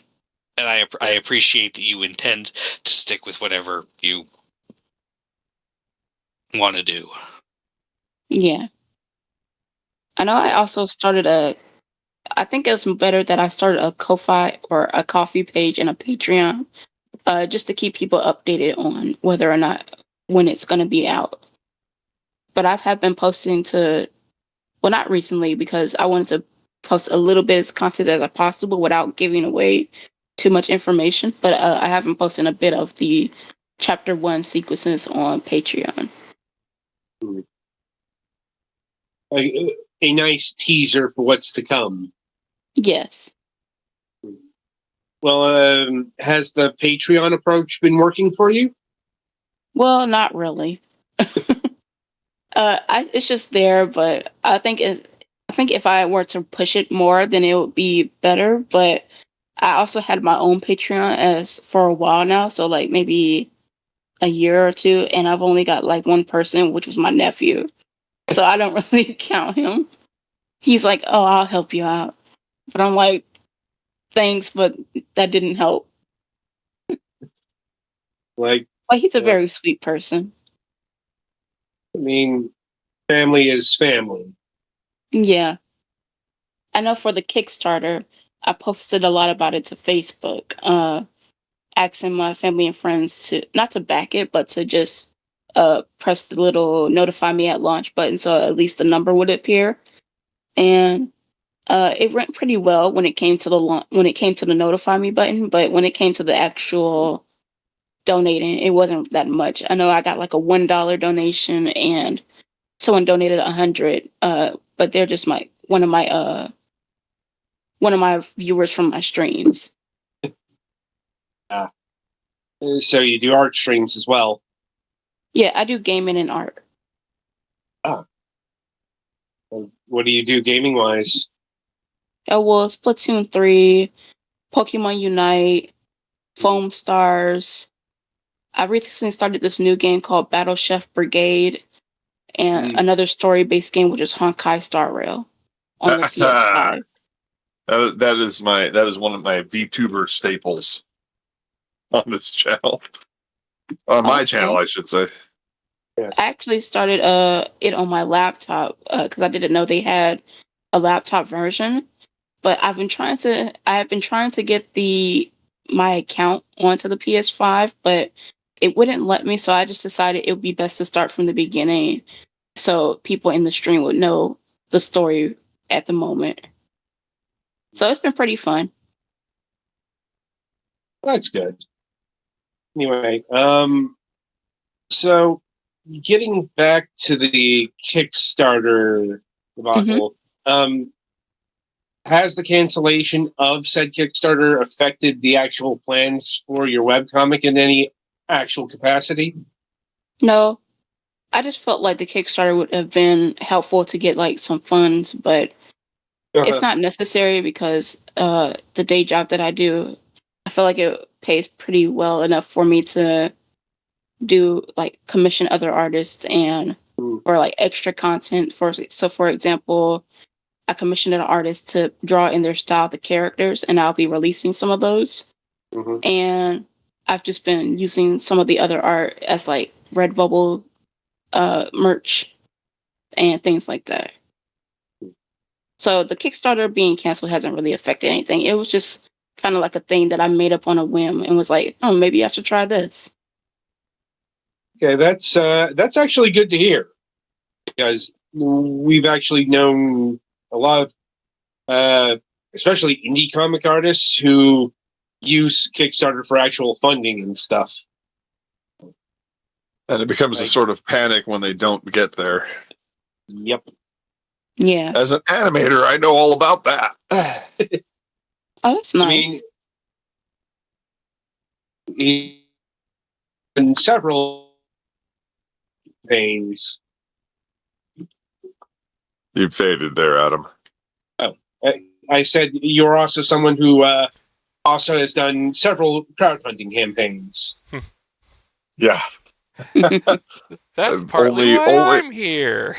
And I appreciate that you intend to stick with whatever you want to do. Yeah. I know I also started I think it was better that I started a Ko-Fi or a coffee page and a Patreon, just to keep people updated on whether or not when it's going to be out. But have been posting well, not recently because I wanted to post a little bit of content as possible without giving away too much information. But I have been posting a bit of the chapter 1 sequences on Patreon. A nice teaser for what's to come. Yes. Well, has the Patreon approach been working for you? Well, not really. It's just there, but I think if I were to push it more, then it would be better. But I also had my own Patreon as for a while now, so like maybe a year or two, and I've only got like one person, which was my nephew. So I don't really count him. He's like, "Oh, I'll help you out," but I'm like, "Thanks, but that didn't help." Like he's a very sweet person. I mean, family is family. Yeah. I know for the Kickstarter, I posted a lot about it to Facebook, asking my family and friends to not to back it, but to just press the little notify me at launch button so at least the number would appear. And it went pretty well when it came to the notify me button, but when it came to the actual donating, it wasn't that much. I know I got like a $1 donation and someone donated 100, but they're just one of my viewers from my streams. So you do art streams as well. Yeah, I do gaming and art. What do you do gaming wise? Oh, well, Splatoon 3, Pokemon Unite, Foam Stars. I recently started this new game called Battle Chef Brigade, and another story-based game, which is Honkai Star Rail on the PS5. That is one of my VTuber staples on this channel. On my channel, I should say. Yes. I actually started it on my laptop because I didn't know they had a laptop version. But I have been trying to get my account onto the PS5, but it wouldn't let me, so I just decided it would be best to start from the beginning so people in the stream would know the story at the moment. So it's been pretty fun. That's good. Anyway, so getting back to the Kickstarter debacle, has the cancellation of said Kickstarter affected the actual plans for your webcomic in any actual capacity? No, I just felt like the Kickstarter would have been helpful to get like some funds, but it's not necessary because the day job that I do, I feel like it pays pretty well enough for me to do like commission other artists and for like extra content. For example, I commissioned an artist to draw in their style the characters, and I'll be releasing some of those. And I've just been using some of the other art as like Redbubble merch and things like that. So the Kickstarter being canceled hasn't really affected anything. It was just kind of like a thing that I made up on a whim and was like, oh, maybe I should try this. Okay, that's actually good to hear, because we've actually known a lot of, especially indie comic artists who use Kickstarter for actual funding and stuff. And it becomes a sort of panic when they don't get there. Yep. Yeah. As an animator, I know all about that. Oh, that's nice. I mean, in several things. You faded there, Adam. Oh, I said you're also someone who also has done several crowdfunding campaigns. Yeah. That's partly why I'm here.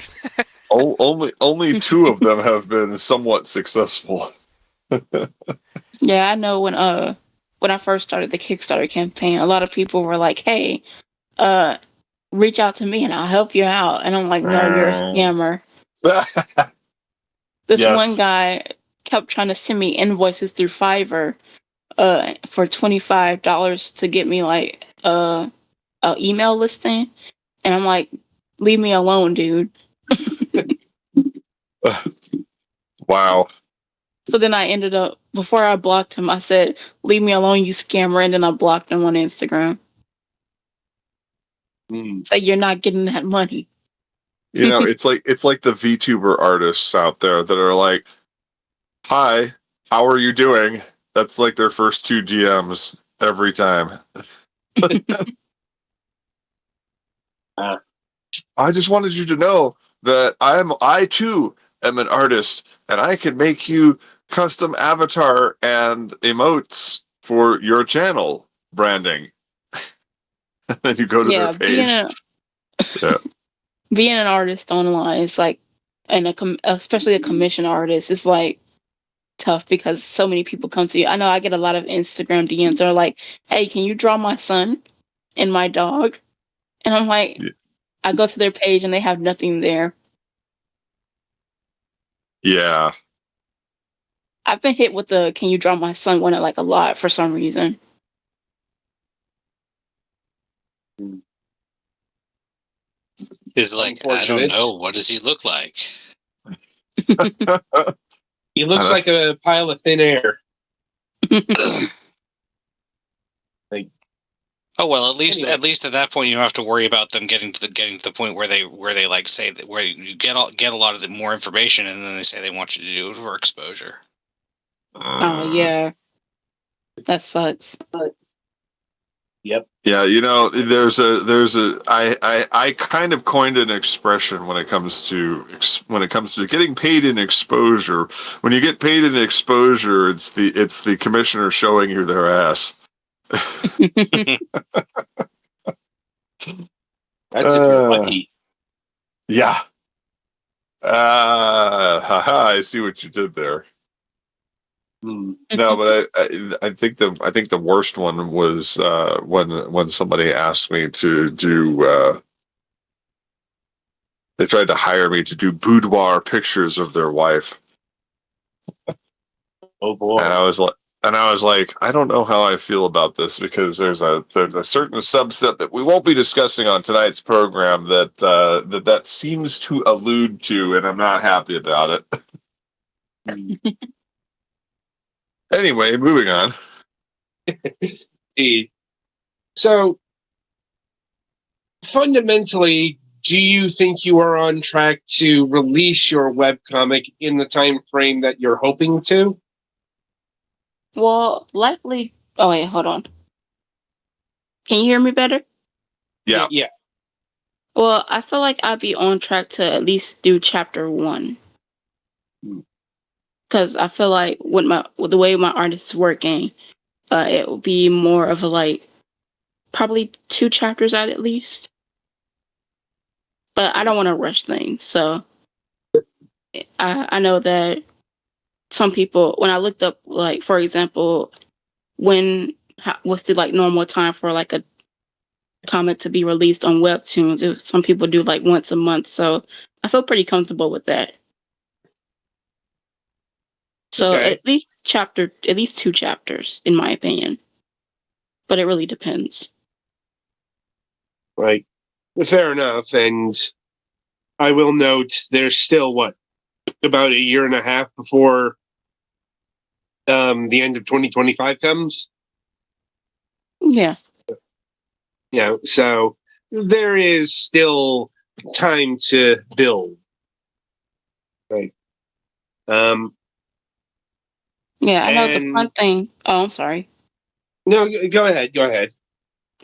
Only two of them have been somewhat successful. Yeah, I know when I first started the Kickstarter campaign, a lot of people were like, "Hey, reach out to me and I'll help you out." And I'm like, "No, you're a scammer." This one guy kept trying to send me invoices through Fiverr for $25 to get me like a email listing, and I'm like, "Leave me alone, dude." Wow. So then I ended up, before I blocked him, I said, "Leave me alone, you scammer," and then I blocked him on Instagram. Say, you're not getting that money. You know, it's like the VTuber artists out there that are like, "Hi, how are you doing?" That's like their first two DMs every time. I just wanted you to know that I too am an artist, and I can make you custom avatar and emotes for your channel branding. And then you go to their page. Being an artist online is like, and especially a commission artist, is like tough because so many people come to you. I know I get a lot of Instagram DMs that are like, "Hey, can you draw my son and my dog?" And I'm like, I go to their page and they have nothing there. Yeah. I've been hit with the "Can you draw my son" one like a lot for some reason. He's like, I don't know. What does he look like? He looks like a pile of thin air. Oh well, at least at that point you don't have to worry about them getting to the point where they like say that, where you get a lot of the more information, and then they say they want you to do it for exposure. Oh yeah, that sucks. Yep. Yeah, I kind of coined an expression when it comes to getting paid in exposure. When you get paid in exposure, it's the commissioner showing you their ass. That's if you're lucky. Yeah. Haha, I see what you did there. Hmm. No, but I think the worst one was when somebody asked me to do they tried to hire me to do boudoir pictures of their wife. Oh boy. And I was like, I don't know how I feel about this because there's a certain subset that we won't be discussing on tonight's program that seems to allude to, and I'm not happy about it. Anyway, moving on. Indeed. So, fundamentally, do you think you are on track to release your webcomic in the time frame that you're hoping to? Well, likely. Oh wait, hold on. Can you hear me better? Yeah. Yeah. Well, I feel like I'd be on track to at least do chapter 1. Because I feel like with the way my artist is working, it will be more of a probably 2 chapters out at least. But I don't want to rush things, so I know that some people, when I looked up, for example, what's the normal time for a comic to be released on Webtoons? Some people do once a month, so I feel pretty comfortable with that. So Okay. at least 2 chapters, in my opinion. But it really depends. Right. Fair enough. And I will note there's still about a year and a half before the end of 2025 comes. Yeah. So there is still time to build. Right. Yeah, I know the And- fun thing. Oh, I'm sorry. No, go ahead. Go ahead.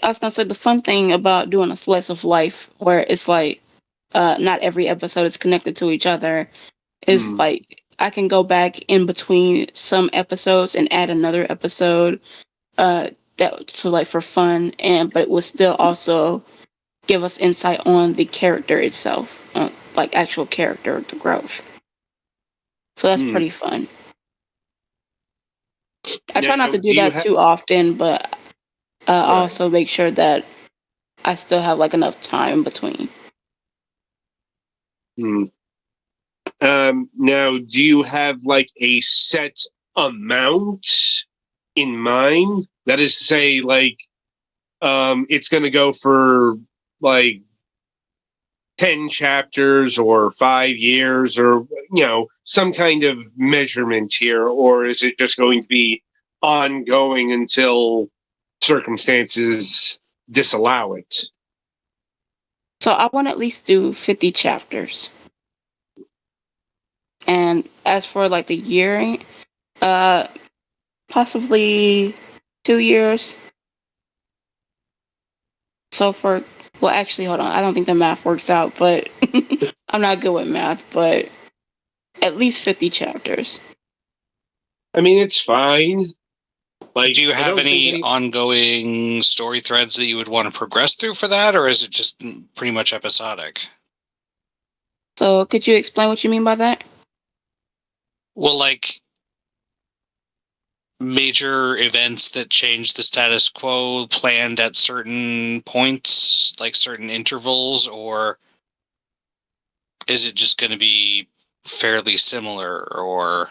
I was gonna say the fun thing about doing a slice of life where it's not every episode is connected to each other is I can go back in between some episodes and add another episode for fun, but it would still also give us insight on the character itself, actual character, the growth. So that's pretty fun. I try not to do that too often, but I also make sure that I still have enough time in between. Now, do you have a set amount in mind? That is to say, it's going to go for 10 chapters or 5 years or, some kind of measurement here? Or is it just going to be ongoing until circumstances disallow it? So I want to at least do 50 chapters. And as for the year, possibly 2 years. So actually, hold on. I don't think the math works out, but I'm not good with math, but at least 50 chapters. I mean, it's fine. Do you have any ongoing story threads that you would want to progress through for that, or is it just pretty much episodic? So could you explain what you mean by that? Well, major events that change the status quo planned at certain points, certain intervals, or is it just going to be fairly similar, or...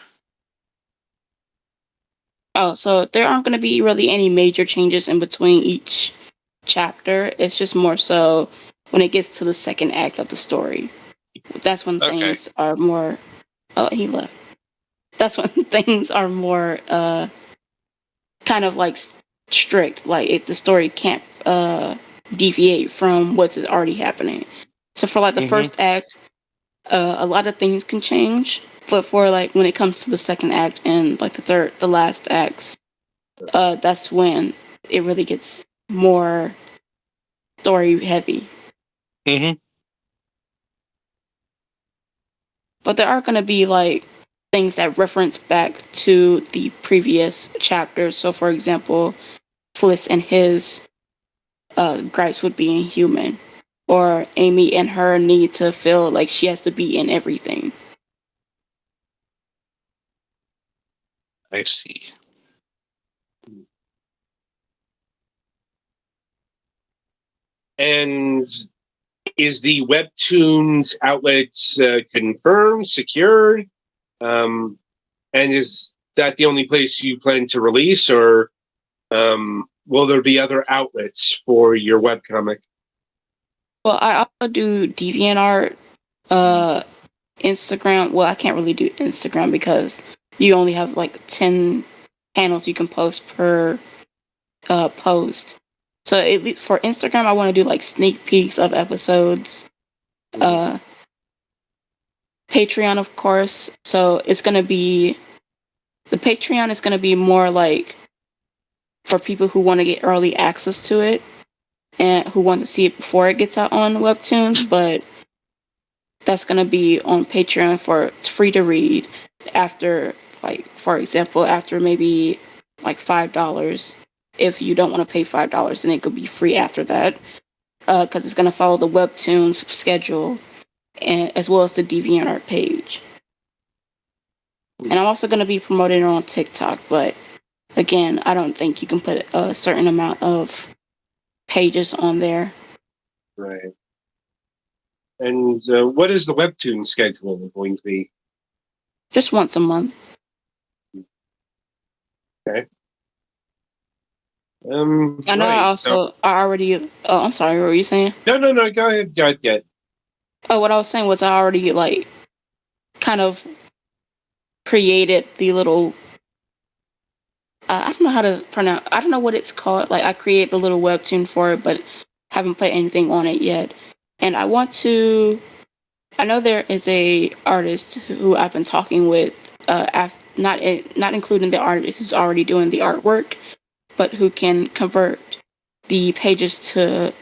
Oh, so there aren't going to be really any major changes in between each chapter. It's just more so when it gets to the second act of the story. That's when things are more... Oh, he left. That's when things are more kind of strict. The story can't deviate from what's already happening. So for the first act, a lot of things can change. But for when it comes to the second act and the last acts, that's when it really gets more story heavy. Mm-hmm. But there are going to be like things that reference back to the previous chapters. So, for example, Fliss and his gripes with being human, or Amy and her need to feel like she has to be in everything. I see. And is the Webtoons outlets confirmed, secured? And is that the only place you plan to release, or will there be other outlets for your webcomic? Well, I also do DeviantArt, Instagram. Well, I can't really do Instagram because you only have like 10 panels you can post per post. So at least for Instagram, I want to do like sneak peeks of episodes. Patreon, of course. So it's gonna be the Patreon is gonna be more like for people who want to get early access to it and who want to see it before it gets out on Webtoons. But that's gonna be on Patreon for it's free to read after, like, for example, after maybe like $5. If you don't want to pay $5, then it could be free after that, because it's gonna follow the Webtoons schedule and as well as the DeviantArt page. And I'm also gonna be promoting it on TikTok, but again, I don't think you can put a certain amount of pages on there. Right. And what is the Webtoon schedule going to be? Just once a month. Okay. I know. Right. I already. Oh, I'm sorry. What were you saying? No. Go ahead. Go ahead. Oh, what I was saying was I already like kind of created the little. I don't know how to pronounce. I don't know what it's called. Like I created the little webtoon for it, but haven't put anything on it yet. And I want to. I know there is a artist who I've been talking with. Not including the artist who's already doing the artwork, but who can convert the pages to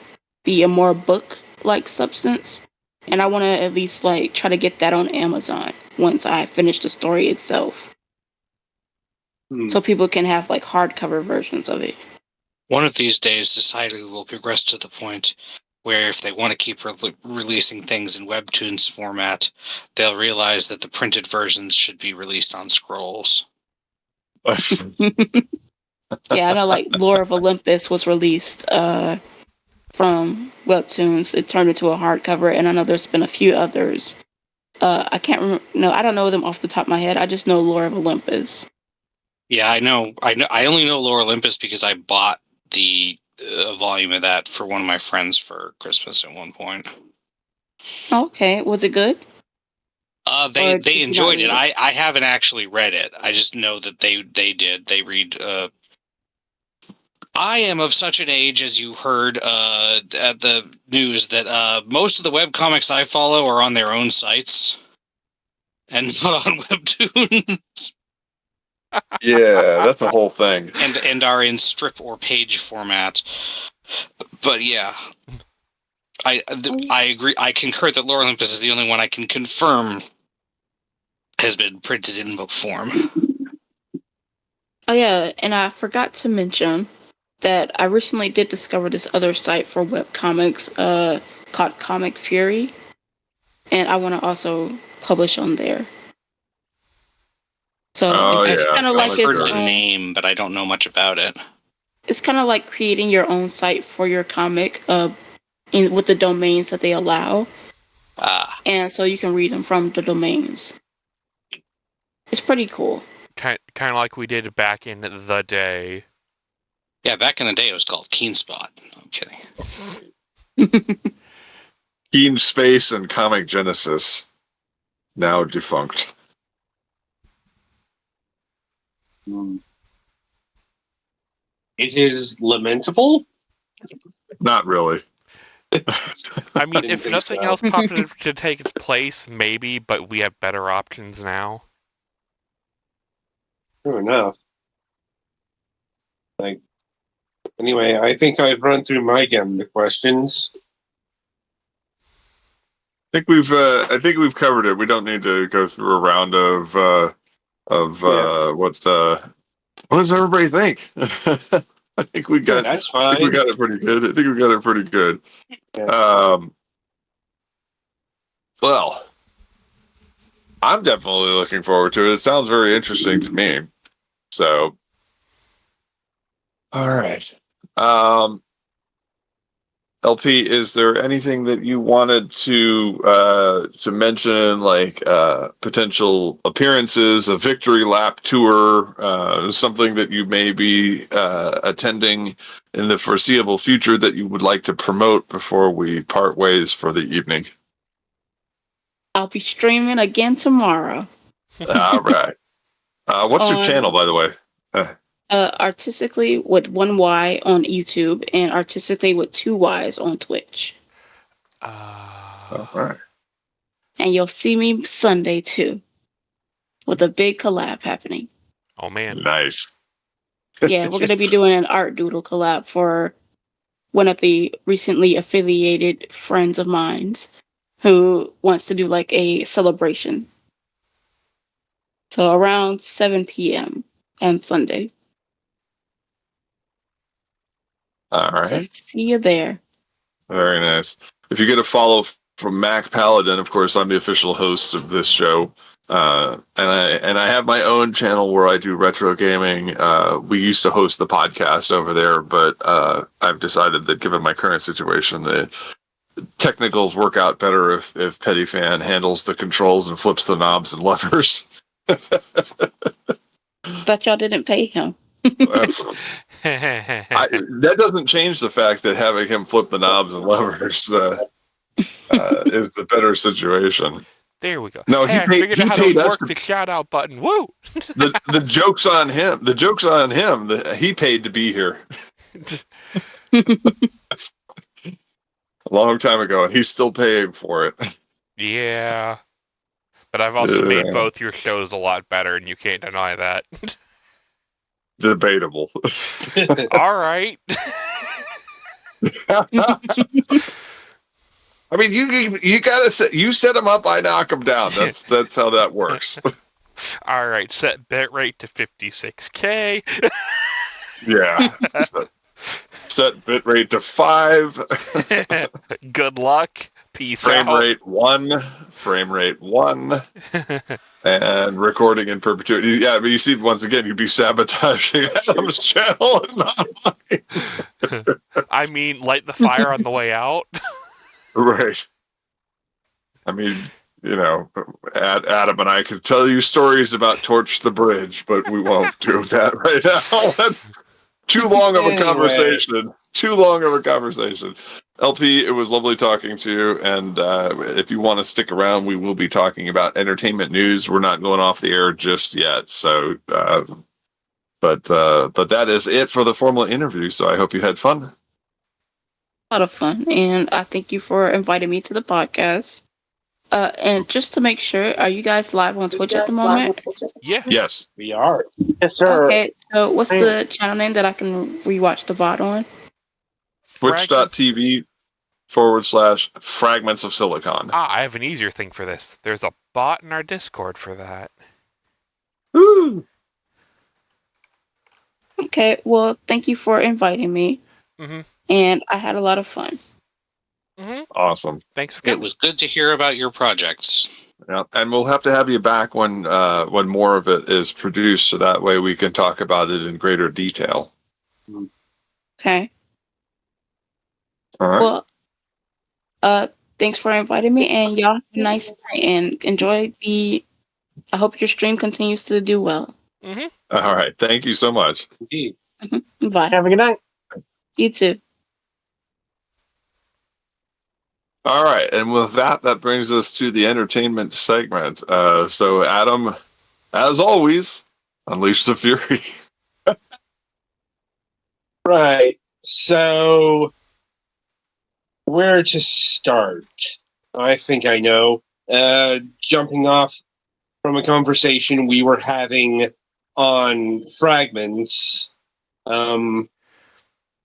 be a more book-like substance. And I want to at least like try to get that on Amazon once I finish the story itself, so people can have like hardcover versions of it. One of these days, society will progress to the point where if they want to keep releasing things in Webtoons format, they'll realize that the printed versions should be released on scrolls. Yeah, I know like Lore of Olympus was released from Webtoons. It turned into a hardcover, and I know there's been a few others. I can't remember. No, I don't know them off the top of my head. I just know Lore of Olympus. Yeah, I know. I only know Lore Olympus because I bought the volume of that for one of my friends for Christmas at one point. Okay, was it good? They enjoyed it. I haven't actually read it. I just know that they did. They read. I am of such an age, as you heard at the news, that most of the webcomics I follow are on their own sites and not on Webtoons. Yeah, that's a whole thing. and are in strip or page format. But yeah, I agree. I concur that Lore Olympus is the only one I can confirm has been printed in book form. Oh yeah, and I forgot to mention that I recently did discover this other site for webcomics called Comic Fury, and I want to also publish on there. So it's kind of like I've heard the name, but I don't know much about it. It's kind of like creating your own site for your comic, with the domains that they allow, and so you can read them from the domains. It's pretty cool. Kind of like we did back in the day. Yeah, back in the day it was called Keen Spot. I'm kidding. Keen Space and Comic Genesis, now defunct. It is lamentable. Not really. I mean, if nothing else popped up to take its place, maybe, but we have better options now. True enough. Like, Anyway, I think I've run through my gamut of questions. I think we've covered it. We don't need to go through a round of what does everybody think? I think we got. That's I think we fine. got it pretty good. I think we got it pretty good. Yeah. Well, I'm definitely looking forward to it. It sounds very interesting to me. So, all right. LP, is there anything that you wanted to mention, like potential appearances, a victory lap tour, something that you may be attending in the foreseeable future that you would like to promote before we part ways for the evening? I'll be streaming again tomorrow. All right. What's your channel, by the way? Artistically with one Y on YouTube and artistically with two Ys on Twitch. All right. And you'll see me Sunday too, with a big collab happening. Oh man. Nice. Yeah, we're gonna be doing an art doodle collab for one of the recently affiliated friends of mine's who wants to do like a celebration. So around 7 p.m. on Sunday. All right. So see you there. Very nice. If you get a follow from Mac Paladin, of course, I'm the official host of this show, and I have my own channel where I do retro gaming. We used to host the podcast over there, but I've decided that given my current situation, the technicals work out better if Petty Fan handles the controls and flips the knobs and levers. Thought y'all didn't pay him. That doesn't change the fact that having him flip the knobs and levers is the better situation. There we go. No, hey, he paid. He out how paid to us. work the shout out button. Woo! The joke's on him. The joke's on him. He paid to be here a long time ago, and he's still paying for it. Yeah. But I've also made both your shows a lot better, and you can't deny that. Debatable. All right. I mean, you gotta set him up. I knock him down. That's how that works. All right. Set bitrate to 56K. Yeah. Set bitrate to 5. Good luck. Peace Frame out. rate 1. Frame rate 1. And recording in perpetuity. Yeah, but you see, once again, you'd be sabotaging Adam's channel and not mine. I mean, light the fire on the way out. Right. I mean, you know, Adam and I could tell you stories about Torch the Bridge, but we won't do that right now. That's too long of a conversation. Too long of a conversation. LP, it was lovely talking to you, and if you want to stick around, we will be talking about entertainment news. We're not going off the air just yet, so but that is it for the formal interview. So I hope you had fun. A lot of fun, and I thank you for inviting me to the podcast. And just to make sure, are you guys live on Twitch at the moment? Yeah. Yes. We are. Yes, sir. Okay, so what's the channel name that I can rewatch the VOD on? Twitch.tv/Fragments of Silicon. I have an easier thing for this. There's a bot in our Discord for that. Woo! Okay, well, thank you for inviting me. Mm-hmm. And I had a lot of fun. Mm-hmm. Awesome. Thanks for It coming. was good to hear about your projects. Yeah, and we'll have to have you back when more of it is produced, so that way we can talk about it in greater detail. Okay. All right. Well, thanks for inviting me, and y'all have a nice night and enjoy the. I hope your stream continues to do well. Mm-hmm. All right. Thank you so much. Indeed. Bye. Have a good night. You too. All right, and with that brings us to the entertainment segment. So, Adam, as always, unleash the fury. Right. So, where to start? I think I know. Jumping off from a conversation we were having on Fragments,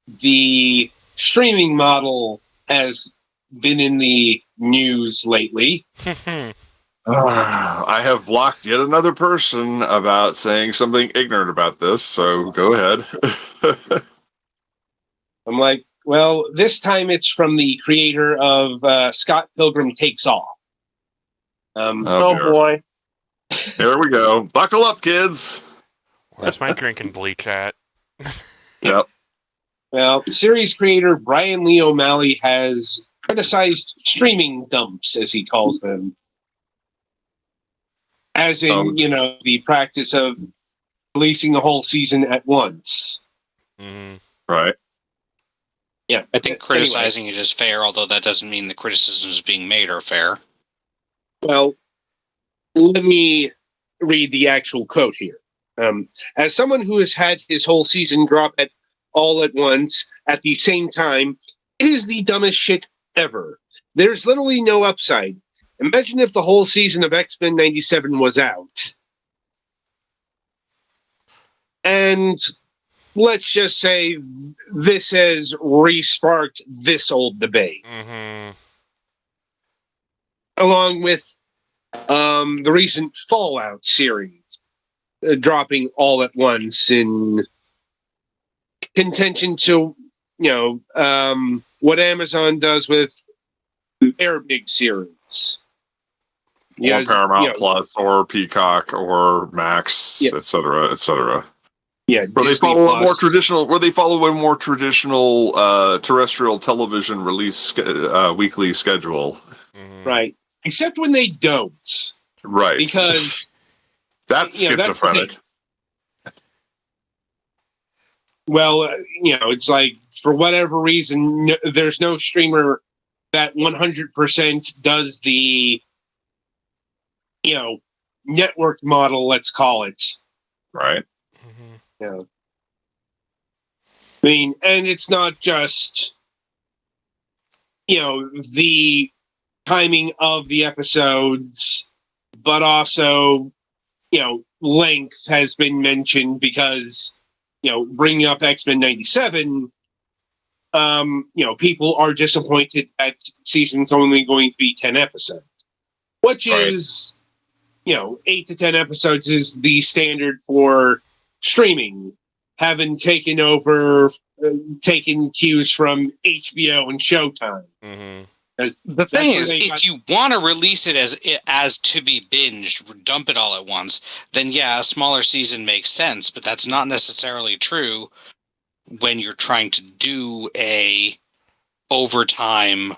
the streaming model has been in the news lately. I have blocked yet another person about saying something ignorant about this, so go ahead. I'm like, well, this time it's from the creator of Scott Pilgrim Takes Off. Oh dear. boy. Here we go. Buckle up, kids. Where's my drinking bleach at? Yep. Well, series creator Brian Lee O'Malley has criticized streaming dumps, as he calls them. As in, the practice of releasing a whole season at once. Mm-hmm. Right. Yeah. I think criticizing it is fair, although that doesn't mean the criticisms being made are fair. Well, let me read the actual quote here. As someone who has had his whole season drop all at once at the same time, it is the dumbest shit ever. There's literally no upside. Imagine if the whole season of X-Men 97 was out. And let's just say this has re-sparked this old debate. Mm-hmm. Along with the recent Fallout series dropping all at once in contention to, what Amazon does with their big series. Or Paramount Plus, or Peacock, or Max, etc., etc. Yeah, Where they follow a more traditional terrestrial television release weekly schedule. Mm-hmm. Right. Except when they don't. Right. Because that's schizophrenic. Well, it's like, for whatever reason, there's no streamer that 100% does the, network model, let's call it. Right. Mm-hmm. Yeah. I mean, and it's not just, the timing of the episodes, but also, length has been mentioned because, bringing up X-Men 97, people are disappointed that season's only going to be 10 episodes, which is, 8 to 10 episodes is the standard for streaming, having taken cues from HBO and Showtime. Mm-hmm. The thing is, if you want to release it as to be binged, dump it all at once, then yeah, a smaller season makes sense, but that's not necessarily true when you're trying to do a overtime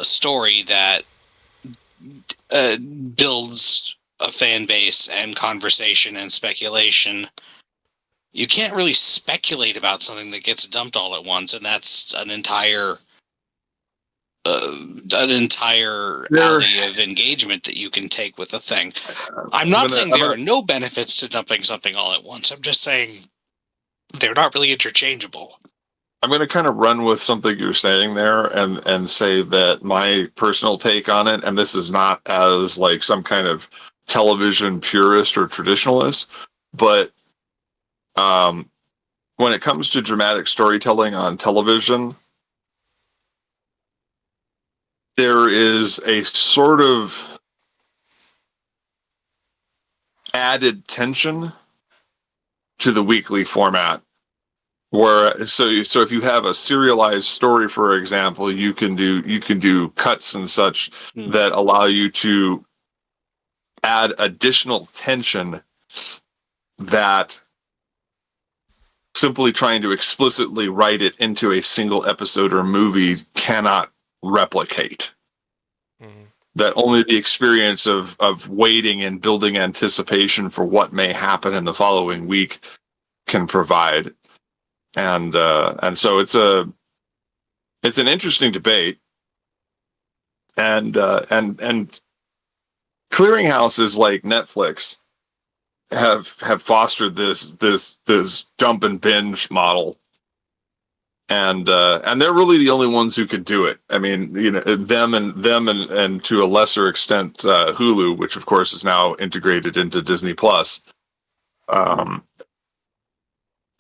story that builds a fan base and conversation and speculation. You can't really speculate about something that gets dumped all at once, and that's an entire alley of engagement that you can take with a thing. I'm not saying there are no benefits to dumping something all at once. I'm just saying they're not really interchangeable. I'm going to kind of run with something you're saying there and say that my personal take on it, and this is not as like some kind of television purist or traditionalist, but when it comes to dramatic storytelling on television, there is a sort of added tension to the weekly format. Where so if you have a serialized story, for example, you can do cuts and such that allow you to add additional tension that simply trying to explicitly write it into a single episode or movie cannot replicate. Mm-hmm. That only the experience of waiting and building anticipation for what may happen in the following week can provide. And so it's an interesting debate, and clearinghouses like Netflix have fostered this dump and binge model, and they're really the only ones who could do it. I mean, them and to a lesser extent Hulu, which of course is now integrated into Disney Plus.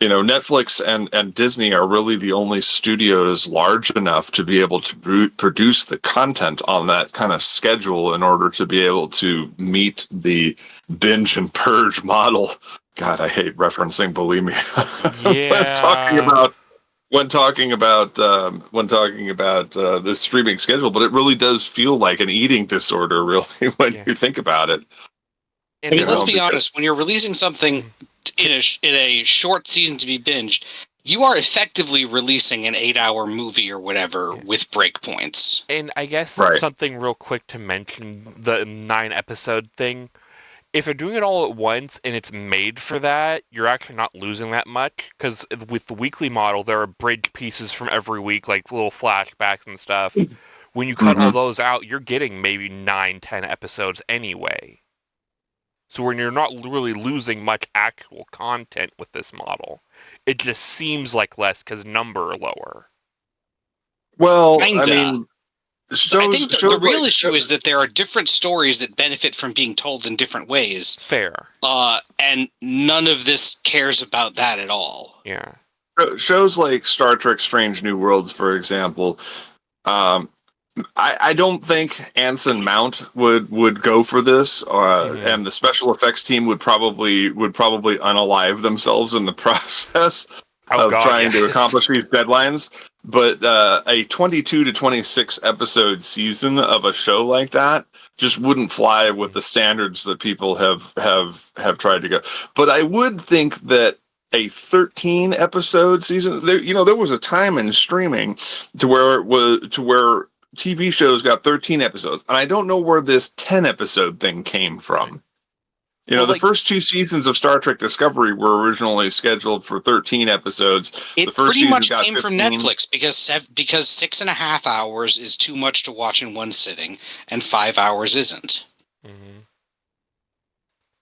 Netflix and Disney are really the only studios large enough to be able to produce the content on that kind of schedule in order to be able to meet the binge and purge model. God, I hate referencing bulimia. Yeah. when talking about the streaming schedule, but it really does feel like an eating disorder, really, when you think about it. I mean, let's be because- honest. When you're releasing something in a short season to be binged, you are effectively releasing an 8-hour movie or whatever with breakpoints. And I guess Right. something real quick to mention, the 9-episode thing. If you're doing it all at once and it's made for that, you're actually not losing that much. Because with the weekly model, there are bridge pieces from every week, like little flashbacks and stuff. When you cut all those out, you're getting maybe 9-10 episodes anyway. So when you're not really losing much actual content with this model, it just seems like less because number are lower. Well, Kinda. I mean, I think the real like- issue is that there are different stories that benefit from being told in different ways. Fair. And none of this cares about that at all. Yeah. shows like Star Trek: Strange New Worlds, for example. I don't think Anson Mount would go for this, and the special effects team would probably unalive themselves in the process of trying to accomplish these deadlines. But a 22 to 26 episode season of a show like that just wouldn't fly with the standards that people have tried to go. But I would think that a 13 episode season, there was a time in streaming to where TV shows got 13 episodes, and I don't know where this 10 episode thing came from. The first 2 seasons of Star Trek Discovery were originally scheduled for 13 episodes. It the first pretty much got came 15. from Netflix because 6.5 hours is too much to watch in one sitting, and 5 hours isn't.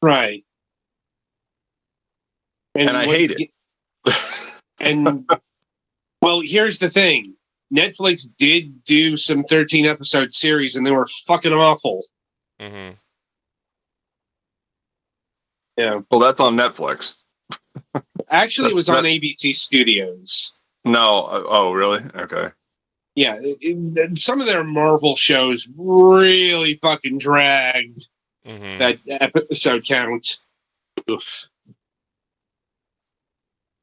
Right. And I hate it. And well, here's the thing. Netflix did do some 13 episode series and they were fucking awful. Yeah. Well, that's on Netflix. Actually, it was on ABC Studios. No. Oh, really? Okay. Yeah. Some of their Marvel shows really fucking dragged that episode count. Oof.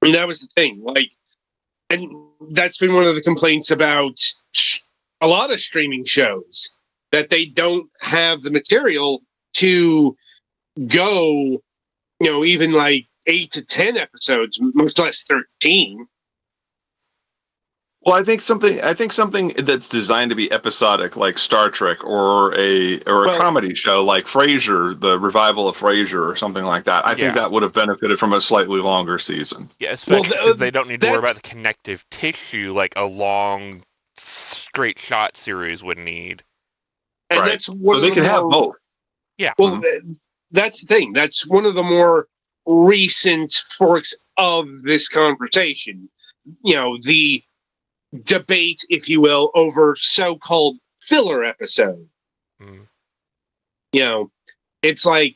I mean, that was the thing. And that's been one of the complaints about a lot of streaming shows, that they don't have the material to go, even 8 to 10 episodes, much less 13. Well, I think something that's designed to be episodic, like Star Trek, or a comedy show like Frasier, the revival of Frasier, or something like that. I think that would have benefited from a slightly longer season. Yeah, especially because they don't need to worry about the connective tissue like a long, straight shot series would need. And right. that's one so of they the can have both. Yeah. Well, that's the thing. That's one of the more recent forks of this conversation. The debate, if you will, over so-called filler episode. It's like,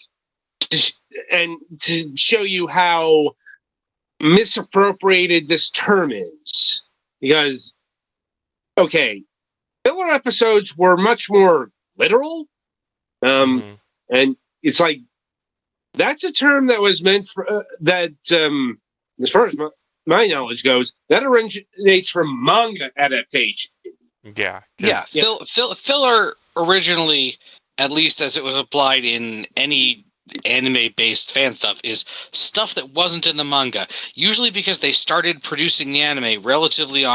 and to show you how misappropriated this term is, because, okay, filler episodes were much more literal, and it's like, that's a term that was meant for, as far as my knowledge goes, that originates from manga adaptation. Yeah. Filler originally, at least as it was applied in any anime-based fan stuff, is stuff that wasn't in the manga. Usually because they started producing the anime relatively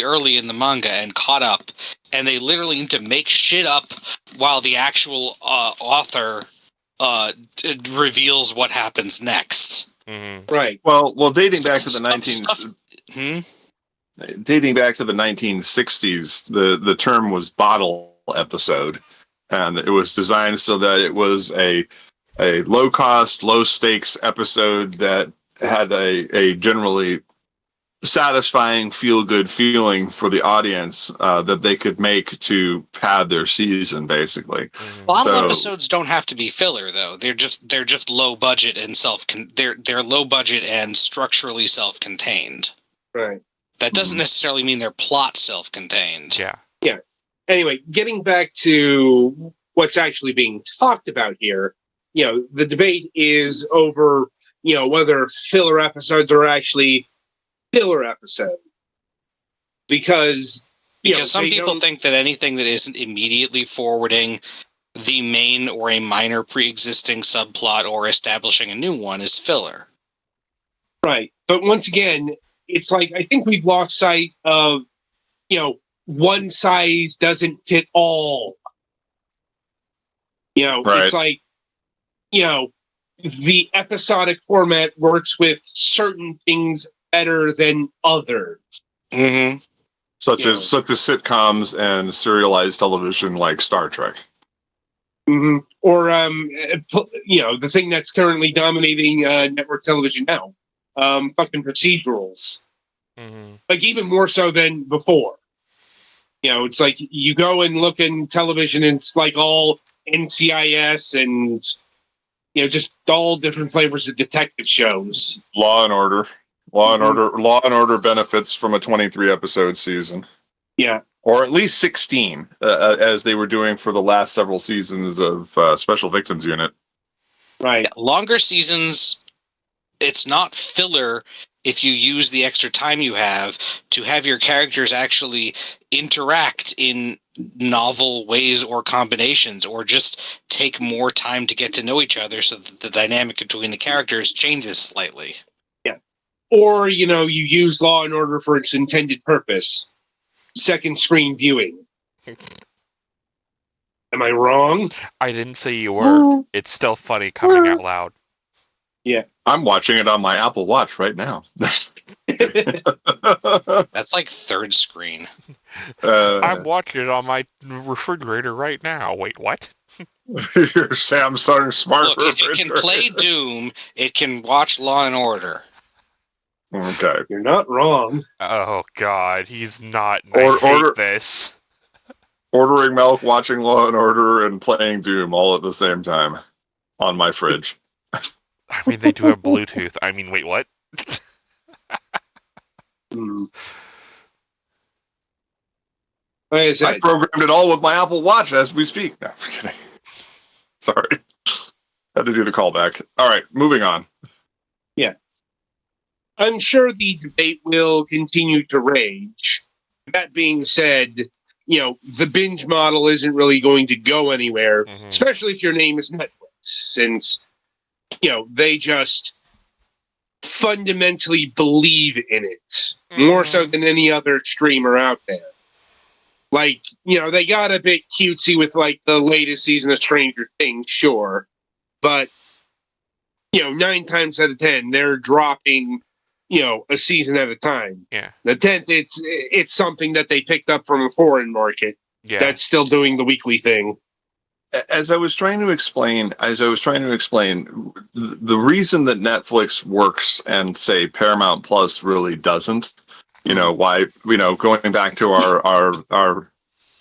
early in the manga and caught up, and they literally need to make shit up while the actual author reveals what happens next. Right. Well, dating back to the 1960s, the term was bottle episode, and it was designed so that it was a low cost, low stakes episode that had a generally satisfying, feel-good feeling for the audience that they could make to pad their season, basically. Mhm. A lot So- of episodes don't have to be filler, though. They're just low budget and they're low budget and structurally self-contained. Right. That doesn't necessarily mean they're plot self-contained. Yeah. Anyway, getting back to what's actually being talked about here, the debate is over, whether filler episodes are actually filler episodes. Because Some they people don't- think that anything that isn't immediately forwarding the main or a minor pre-existing subplot or establishing a new one is filler. Right. But once again, it's like, I think we've lost sight of, one size doesn't fit all. Right. It's like, the episodic format works with certain things better than others. Mm-hmm. Such as sitcoms and serialized television like Star Trek. Mm-hmm. Or, the thing that's currently dominating network television now, fucking procedurals. Mhm. Like, even more so than before. It's like you go and look in television and it's like all NCIS and, just all different flavors of detective shows. Law and Order. Law and Order benefits from a 23 episode season. Yeah. Or at least 16, as they were doing for the last several seasons of Special Victims Unit. Right. Longer seasons, it's not filler if you use the extra time you have to have your characters actually interact in novel ways or combinations, or just take more time to get to know each other so that the dynamic between the characters changes slightly. Or, you use Law and Order for its intended purpose. Second screen viewing. Am I wrong? I didn't say you were. It's still funny coming out loud. I'm watching it on my Apple Watch right now. That's like third screen. I'm watching it on my refrigerator right now. Wait, what? Your Samsung smart Look, if it can play Doom, it can watch Law and Order. Okay. You're not wrong. Oh God, he's not. I Or- hate order- this. Ordering milk, watching Law and Order, and playing Doom all at the same time on my fridge. I mean, they do have Bluetooth. I mean, wait, what? Hmm. Like I I said, programmed it all with my Apple Watch as we speak. No, I'm kidding. Sorry. Had to do the callback. All right, moving on. I'm sure the debate will continue to rage. That being said, the binge model isn't really going to go anywhere, Mhm. especially if your name is Netflix, since, they just fundamentally believe in it more so than any other streamer out there. Like, they got a bit cutesy with, like, the latest season of Stranger Things, sure. But, 9 times out of 10, they're dropping, a season at a time. Yeah. The 10th, it's something that they picked up from a foreign market Yeah. that's still doing the weekly thing. As I was trying to explain, the reason that Netflix works and say Paramount Plus really doesn't, why, going back to our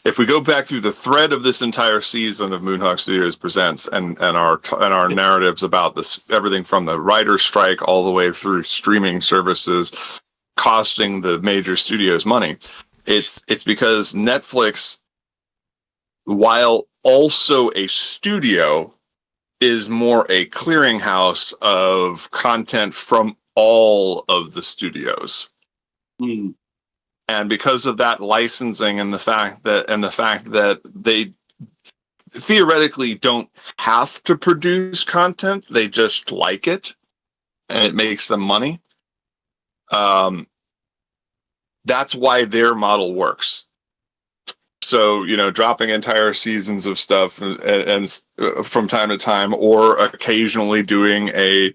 if we go back through the thread of this entire season of Moonhawk Studios Presents and our narratives about this, everything from the writer's strike all the way through streaming services costing the major studios money, it's because Netflix, while also a studio, is more a clearinghouse of content from all of the studios. Hmm. And because of that licensing and the fact that they theoretically don't have to produce content, they just like it and it makes them money. That's why their model works. So, dropping entire seasons of stuff and from time to time, or occasionally doing a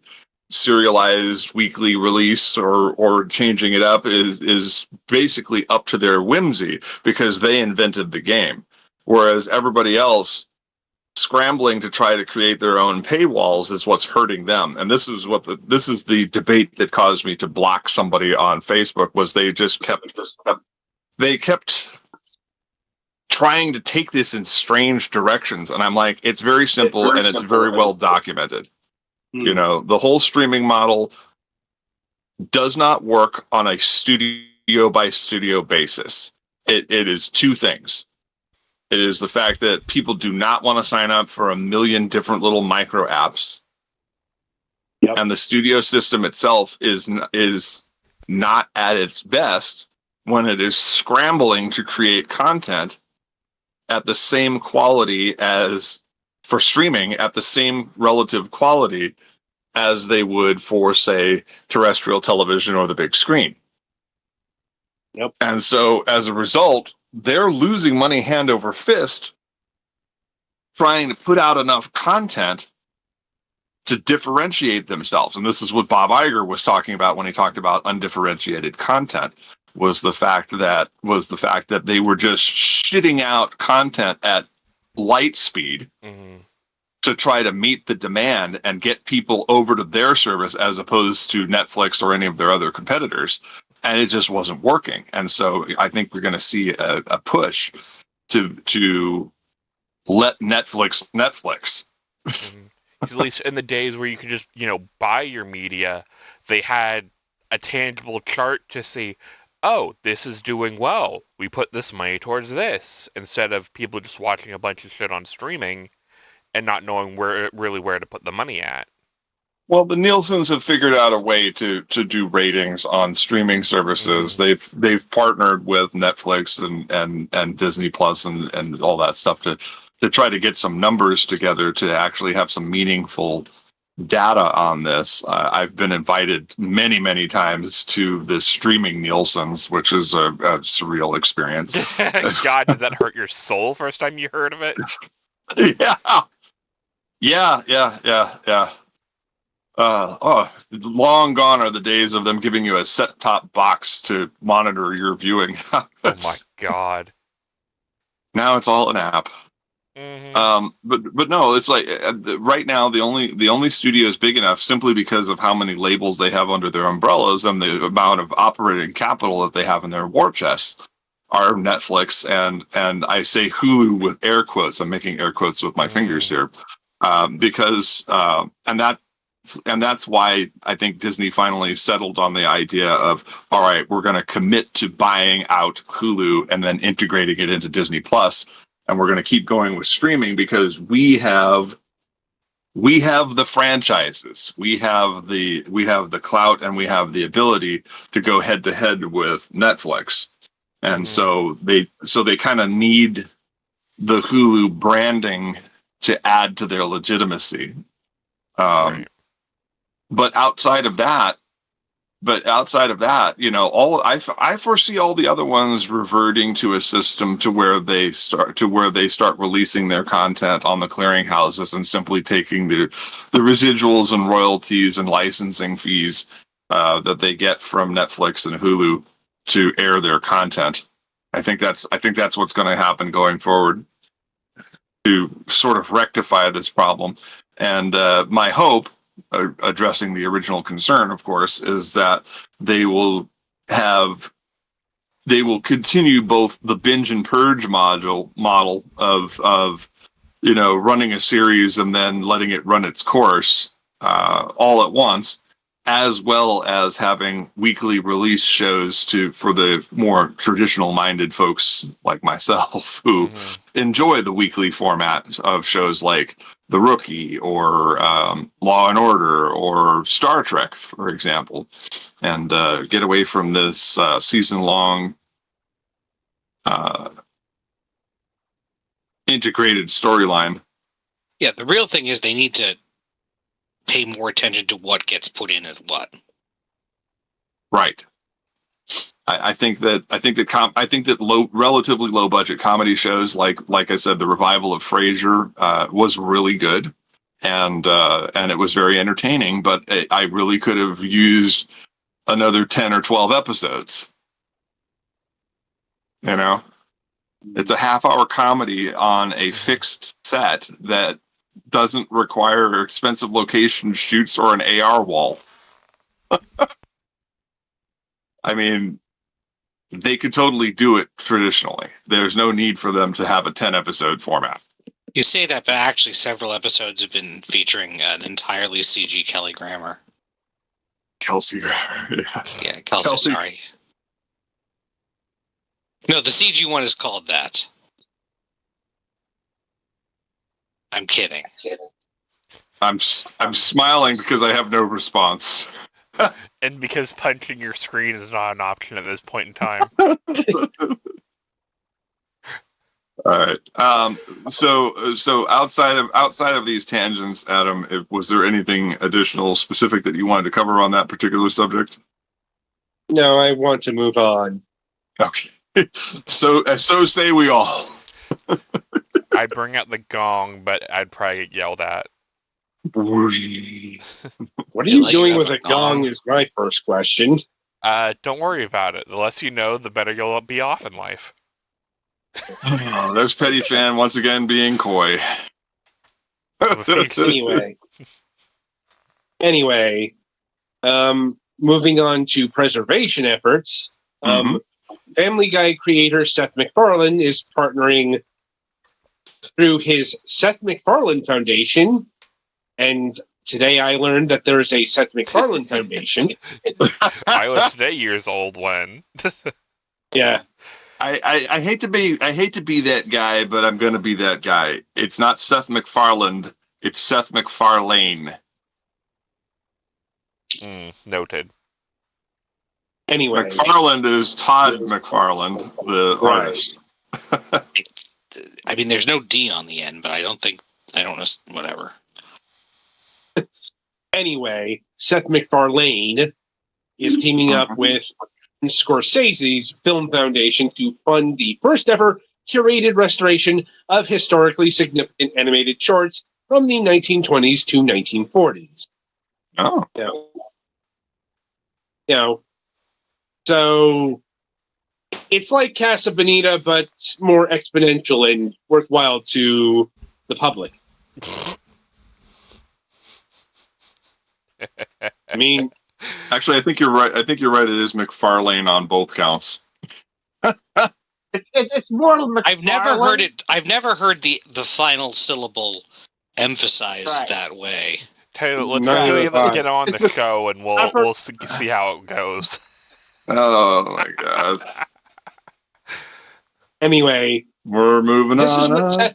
serialized weekly release or changing it up is basically up to their whimsy because they invented the game. Whereas everybody else scrambling to try to create their own paywalls is what's hurting them. And this is the debate that caused me to block somebody on Facebook. Was they kept trying to take this in strange directions, and I'm like, it's very simple, and it's very well documented. You know, the whole streaming model does not work on a studio by studio basis. It is two things. It is the fact that people do not want to sign up for a million different little micro apps. Yep. And the studio system itself is not at its best when it is scrambling to create content at the same quality as for streaming, at the same relative quality as they would for, say, terrestrial television or the big screen. Yep. And so as a result, they're losing money hand over fist trying to put out enough content to differentiate themselves. And this is what Bob Iger was talking about when he talked about undifferentiated content, was the fact that they were just shitting out content at light speed to try to meet the demand and get people over to their service as opposed to Netflix or any of their other competitors. And it just wasn't working. And so I think we're going to see a push to let Netflix. At least in the days where you could just, buy your media, they had a tangible chart to see, oh, this is doing well. We put this money towards this, instead of people just watching a bunch of shit on streaming and not knowing where to put the money at. Well, the Nielsen's have figured out a way to do ratings on streaming services. They've partnered with Netflix and Disney Plus and all that stuff to try to get some numbers together to actually have some meaningful data on this. I've been invited many times to the streaming Nielsen's, which is a surreal experience. God, did that hurt your soul first time you heard of it? Yeah. Long gone are the days of them giving you a set-top box to monitor your viewing. Oh my God. Now it's all an app. But no, it's like right now the only studio is big enough simply because of how many labels they have under their umbrellas and the amount of operating capital that they have in their war chests are Netflix and I say Hulu with air quotes. I'm making air quotes with my fingers here because that's why I think Disney finally settled on the idea of, all right, we're going to commit to buying out Hulu and then integrating it into Disney Plus. And we're going to keep going with streaming because we have the franchises, we have the clout, and we have the ability to go head to head with Netflix. And so they kind of need the Hulu branding to add to their legitimacy. Right. But outside of that, I foresee all the other ones reverting to a system to where they start releasing their content on the clearinghouses and simply taking the residuals and royalties and licensing fees that they get from Netflix and Hulu to air their content. I think that's what's going to happen going forward to sort of rectify this problem. And my hope, addressing the original concern, of course, is that they will continue both the binge and purge model of running a series and then letting it run its course all at once, as well as having weekly release shows for the more traditional minded folks like myself who enjoy the weekly format of shows like The Rookie or Law and Order or Star Trek, for example, and get away from this season-long integrated storyline. Yeah, the real thing is they need to pay more attention to what gets put in as what. Right. I think that relatively low budget comedy shows like I said, the revival of Frasier was really good, and it was very entertaining. But I really could have used another 10 or 12 episodes. It's a half-hour comedy on a fixed set that doesn't require expensive location shoots or an AR wall. I mean, they could totally do it traditionally. There's no need for them to have a 10-episode format. You say that, but actually several episodes have been featuring an entirely CG Kelly Grammer. Kelsey. Yeah. Yeah, Kelsey, sorry. No, the CG one is called that. I'm kidding. I'm smiling because I have no response. And because punching your screen is not an option at this point in time. All right. So outside of these tangents, Adam, was there anything additional specific that you wanted to cover on that particular subject? No, I want to move on. Okay. So say we all. I'd bring out the gong, but I'd probably get yelled at. What are You you like doing have with a a gong gong? is my first question. Don't worry about it. The less you know, the better you'll be off in life. Oh, there's Petty Fan once again being coy. Anyway, moving on to preservation efforts. Family Guy creator Seth MacFarlane is partnering through his Seth MacFarlane Foundation, and today I learned that there is a Seth MacFarlane Foundation. I was today years old when. Yeah. I hate to be that guy, but I'm going to be that guy. It's not Seth MacFarlane. It's Seth MacFarlane. Noted. Anyway, McFarland is Todd McFarlane, the artist. I mean, there's no D on the end, but I don't know, whatever. Anyway, Seth MacFarlane is teaming up with Scorsese's Film Foundation to fund the first ever curated restoration of historically significant animated shorts from the 1920s to 1940s. Oh. So it's like Casa Bonita, but more exponential and worthwhile to the public. I mean, actually, I think you're right. It is McFarlane on both counts. It's more McFarlane. I've never heard the final syllable emphasized that way. Taylor, let's get on the show and we'll see how it goes. Oh my god. Anyway, we're moving this on.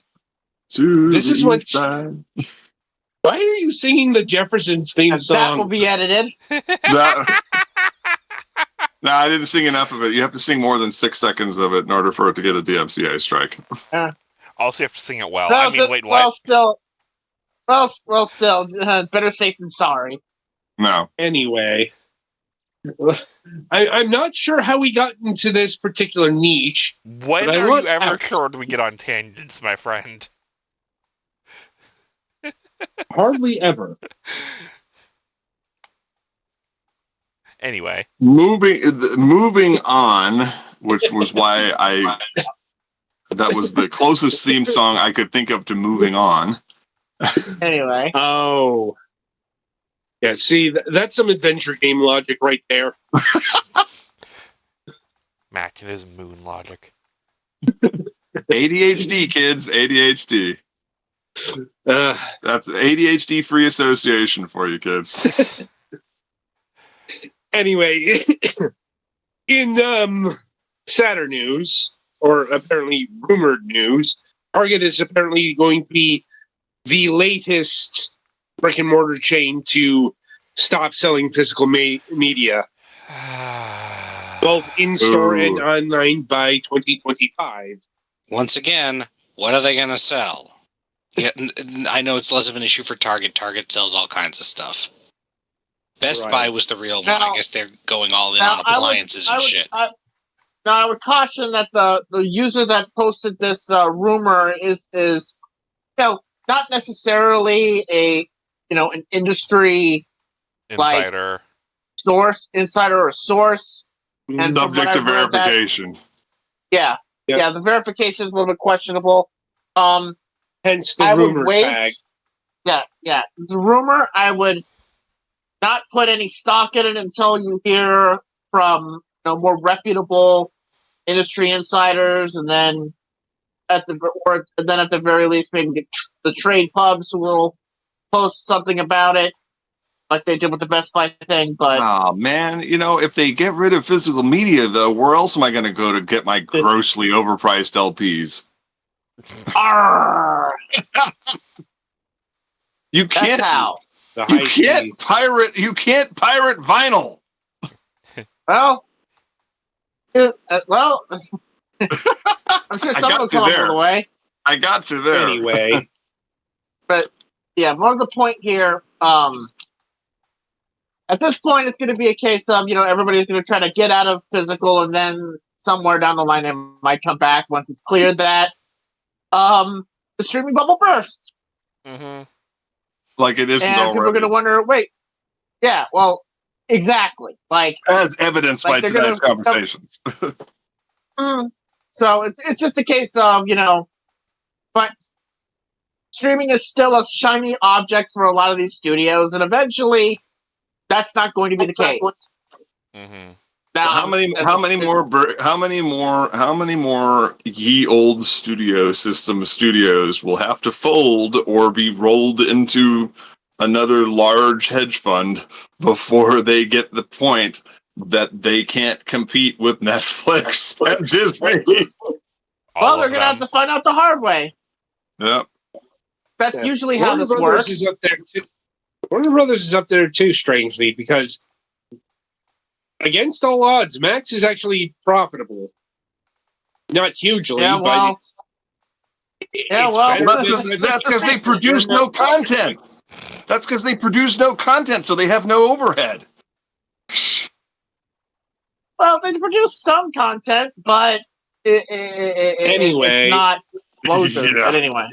This is what. Why are you singing the Jeffersons theme song? That will be edited. No, I didn't sing enough of it. You have to sing more than 6 seconds of it in order for it to get a DMCA strike. Also, you have to sing it well. Wait, what? Well, still, better safe than sorry. No. Anyway, I'm not sure how we got into this particular niche. When are you ever sure we get on tangents, my friend? Hardly ever. Anyway, moving on, which was why that was the closest theme song I could think of to moving on. Anyway. Oh. Yeah, see, that's some adventure game logic right there. Mac and his moon logic. ADHD, kids, ADHD. That's ADHD free association for you kids. Anyway, in sadder news, or apparently rumored news, Target is apparently going to be the latest brick and mortar chain to stop selling physical media, both in store and online, by 2025. Once again, what are they going to sell? Yeah, I know it's less of an issue for Target. Target sells all kinds of stuff. Best Buy was the real one. I guess they're going all in on appliances and shit. I would caution that the user that posted this rumor is not necessarily an industry insider, insider or source. And subject to verification. Yeah, Yep. Yeah, the verification is a little bit questionable. Hence the I would rumor wait. tag. Yeah. The rumor, I would not put any stock in it until you hear from more reputable industry insiders, and then at the very least, maybe the trade pubs will post something about it, like they did with the Best Buy thing. But Oh man, if they get rid of physical media, though, where else am I going to go to get my grossly overpriced LPs? arrgh, You that's can't. how. The You high can't seas. pirate. You can't pirate vinyl. Well, well, I'm sure I someone got will come you up with there. a way. I got you there. Anyway, But yeah, more of the point here. At this point, it's going to be a case of everybody's going to try to get out of physical, and then somewhere down the line, it might come back once it's clear that the streaming bubble bursts, Mm-hmm. Like it isn't and people are already, going to wonder, wait, yeah, well, exactly, like as evidenced by they're tonight's gonna- conversations. So it's just a case of but streaming is still a shiny object for a lot of these studios, and eventually, that's not going to be the case. Mm-hmm. Now, how many more ye old system studios will have to fold or be rolled into another large hedge fund before they get the point that they can't compete with Netflix and Disney? Well, they're going to have to find out the hard way. Yep. That's yeah. usually how Warner this Brothers works. is up there too. Warner Brothers is up there too, strangely, because against all odds, Max is actually profitable. Not hugely, Yeah, well, but yeah, it's well, better That's because they produce no content. That's because they produce no content, so they have no overhead. well, they produce some content, but Anyway. it's not explosive. Yeah. But anyway,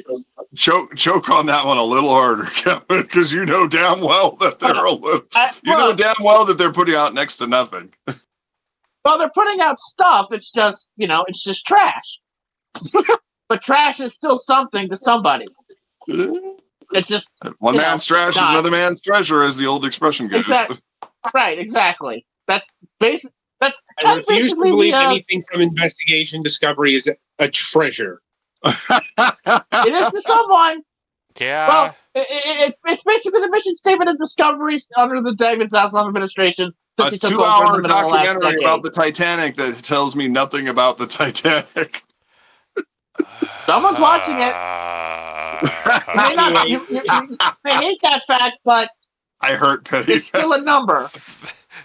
Choke on that one a little harder, Kevin, because you know damn well that damn well that they're putting out next to nothing. well, they're putting out stuff. It's just it's just trash. But trash is still something to somebody. It's just One man's trash is not- another man's treasure, as the old expression goes. right. Exactly. That's basic. That's I kind of refuse to basically believe the, anything from Investigation Discovery is a treasure. it is to someone. Yeah. Well, it's basically the mission statement of Discovery under the David Zaslav administration A since he took over in the 2-hour middle of the last documentary decade. about the Titanic that tells me nothing about the Titanic. Someone's watching it. You may not. Anyway. You may hate that fact, but I hurt pity. it's still a number.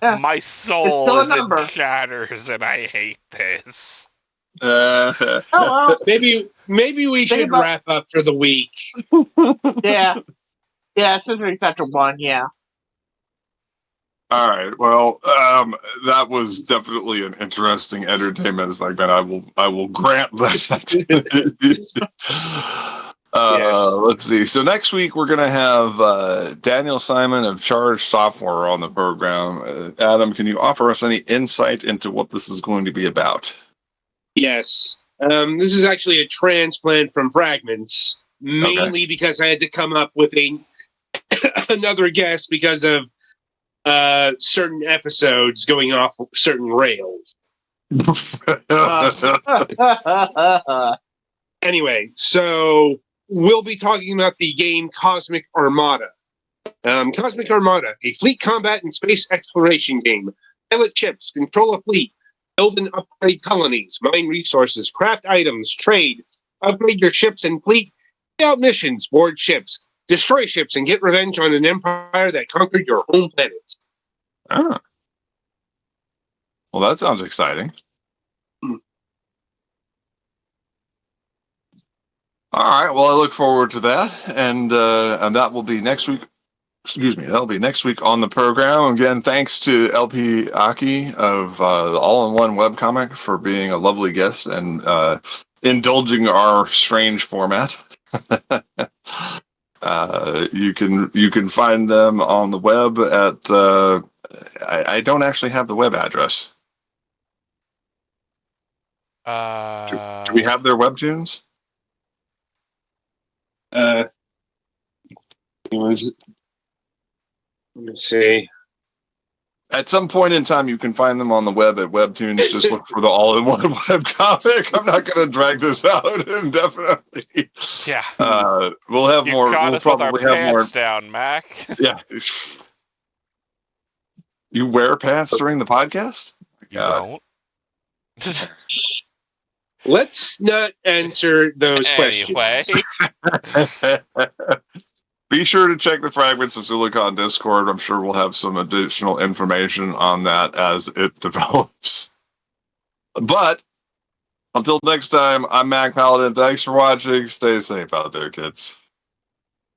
Yeah. My soul still a is in number. shatters, and I hate this. Oh well, Maybe we Think should about- wrap up for the week. yeah. Scissoring Sector 1, yeah. All right. Well, that was definitely an interesting entertainment segment. I will grant that. Yes. Let's see. So next week we're going to have Daniel Simon of Charge Software on the program. Adam, can you offer us any insight into what this is going to be about? Yes. This is actually a transplant from Fragments, mainly because I had to come up with another guest because of certain episodes going off certain rails. Anyway, so we'll be talking about the game Cosmic Armada. Cosmic Armada, a fleet combat and space exploration game. Pilot ships, control a fleet, build and upgrade colonies, mine resources, craft items, trade, upgrade your ships and fleet, carry out missions, board ships, destroy ships, and get revenge on an empire that conquered your home planet. Ah. Well, that sounds exciting. All right. Well, I look forward to that, and that will be next week. Excuse me. That'll be next week on the program. Again, thanks to LP Aki of the All-in-One Webcomic for being a lovely guest and indulging our strange format. You can find them on the web at. I don't actually have the web address. Do we have their webtoons? Let me see. At some point in time, you can find them on the web at Webtoons. Just look for the all-in-one webcomic. I'm not going to drag this out indefinitely. Yeah. We'll have You more. caught We'll us with our probably have more. pants down, Mac. Yeah. You wear pants during the podcast? You don't. Let's not answer those Anyway. questions. Be sure to check the Fragments of Silicon Discord. I'm sure we'll have some additional information on that as it develops. But until next time, I'm Mac Paladin. Thanks for watching. Stay safe out there, kids.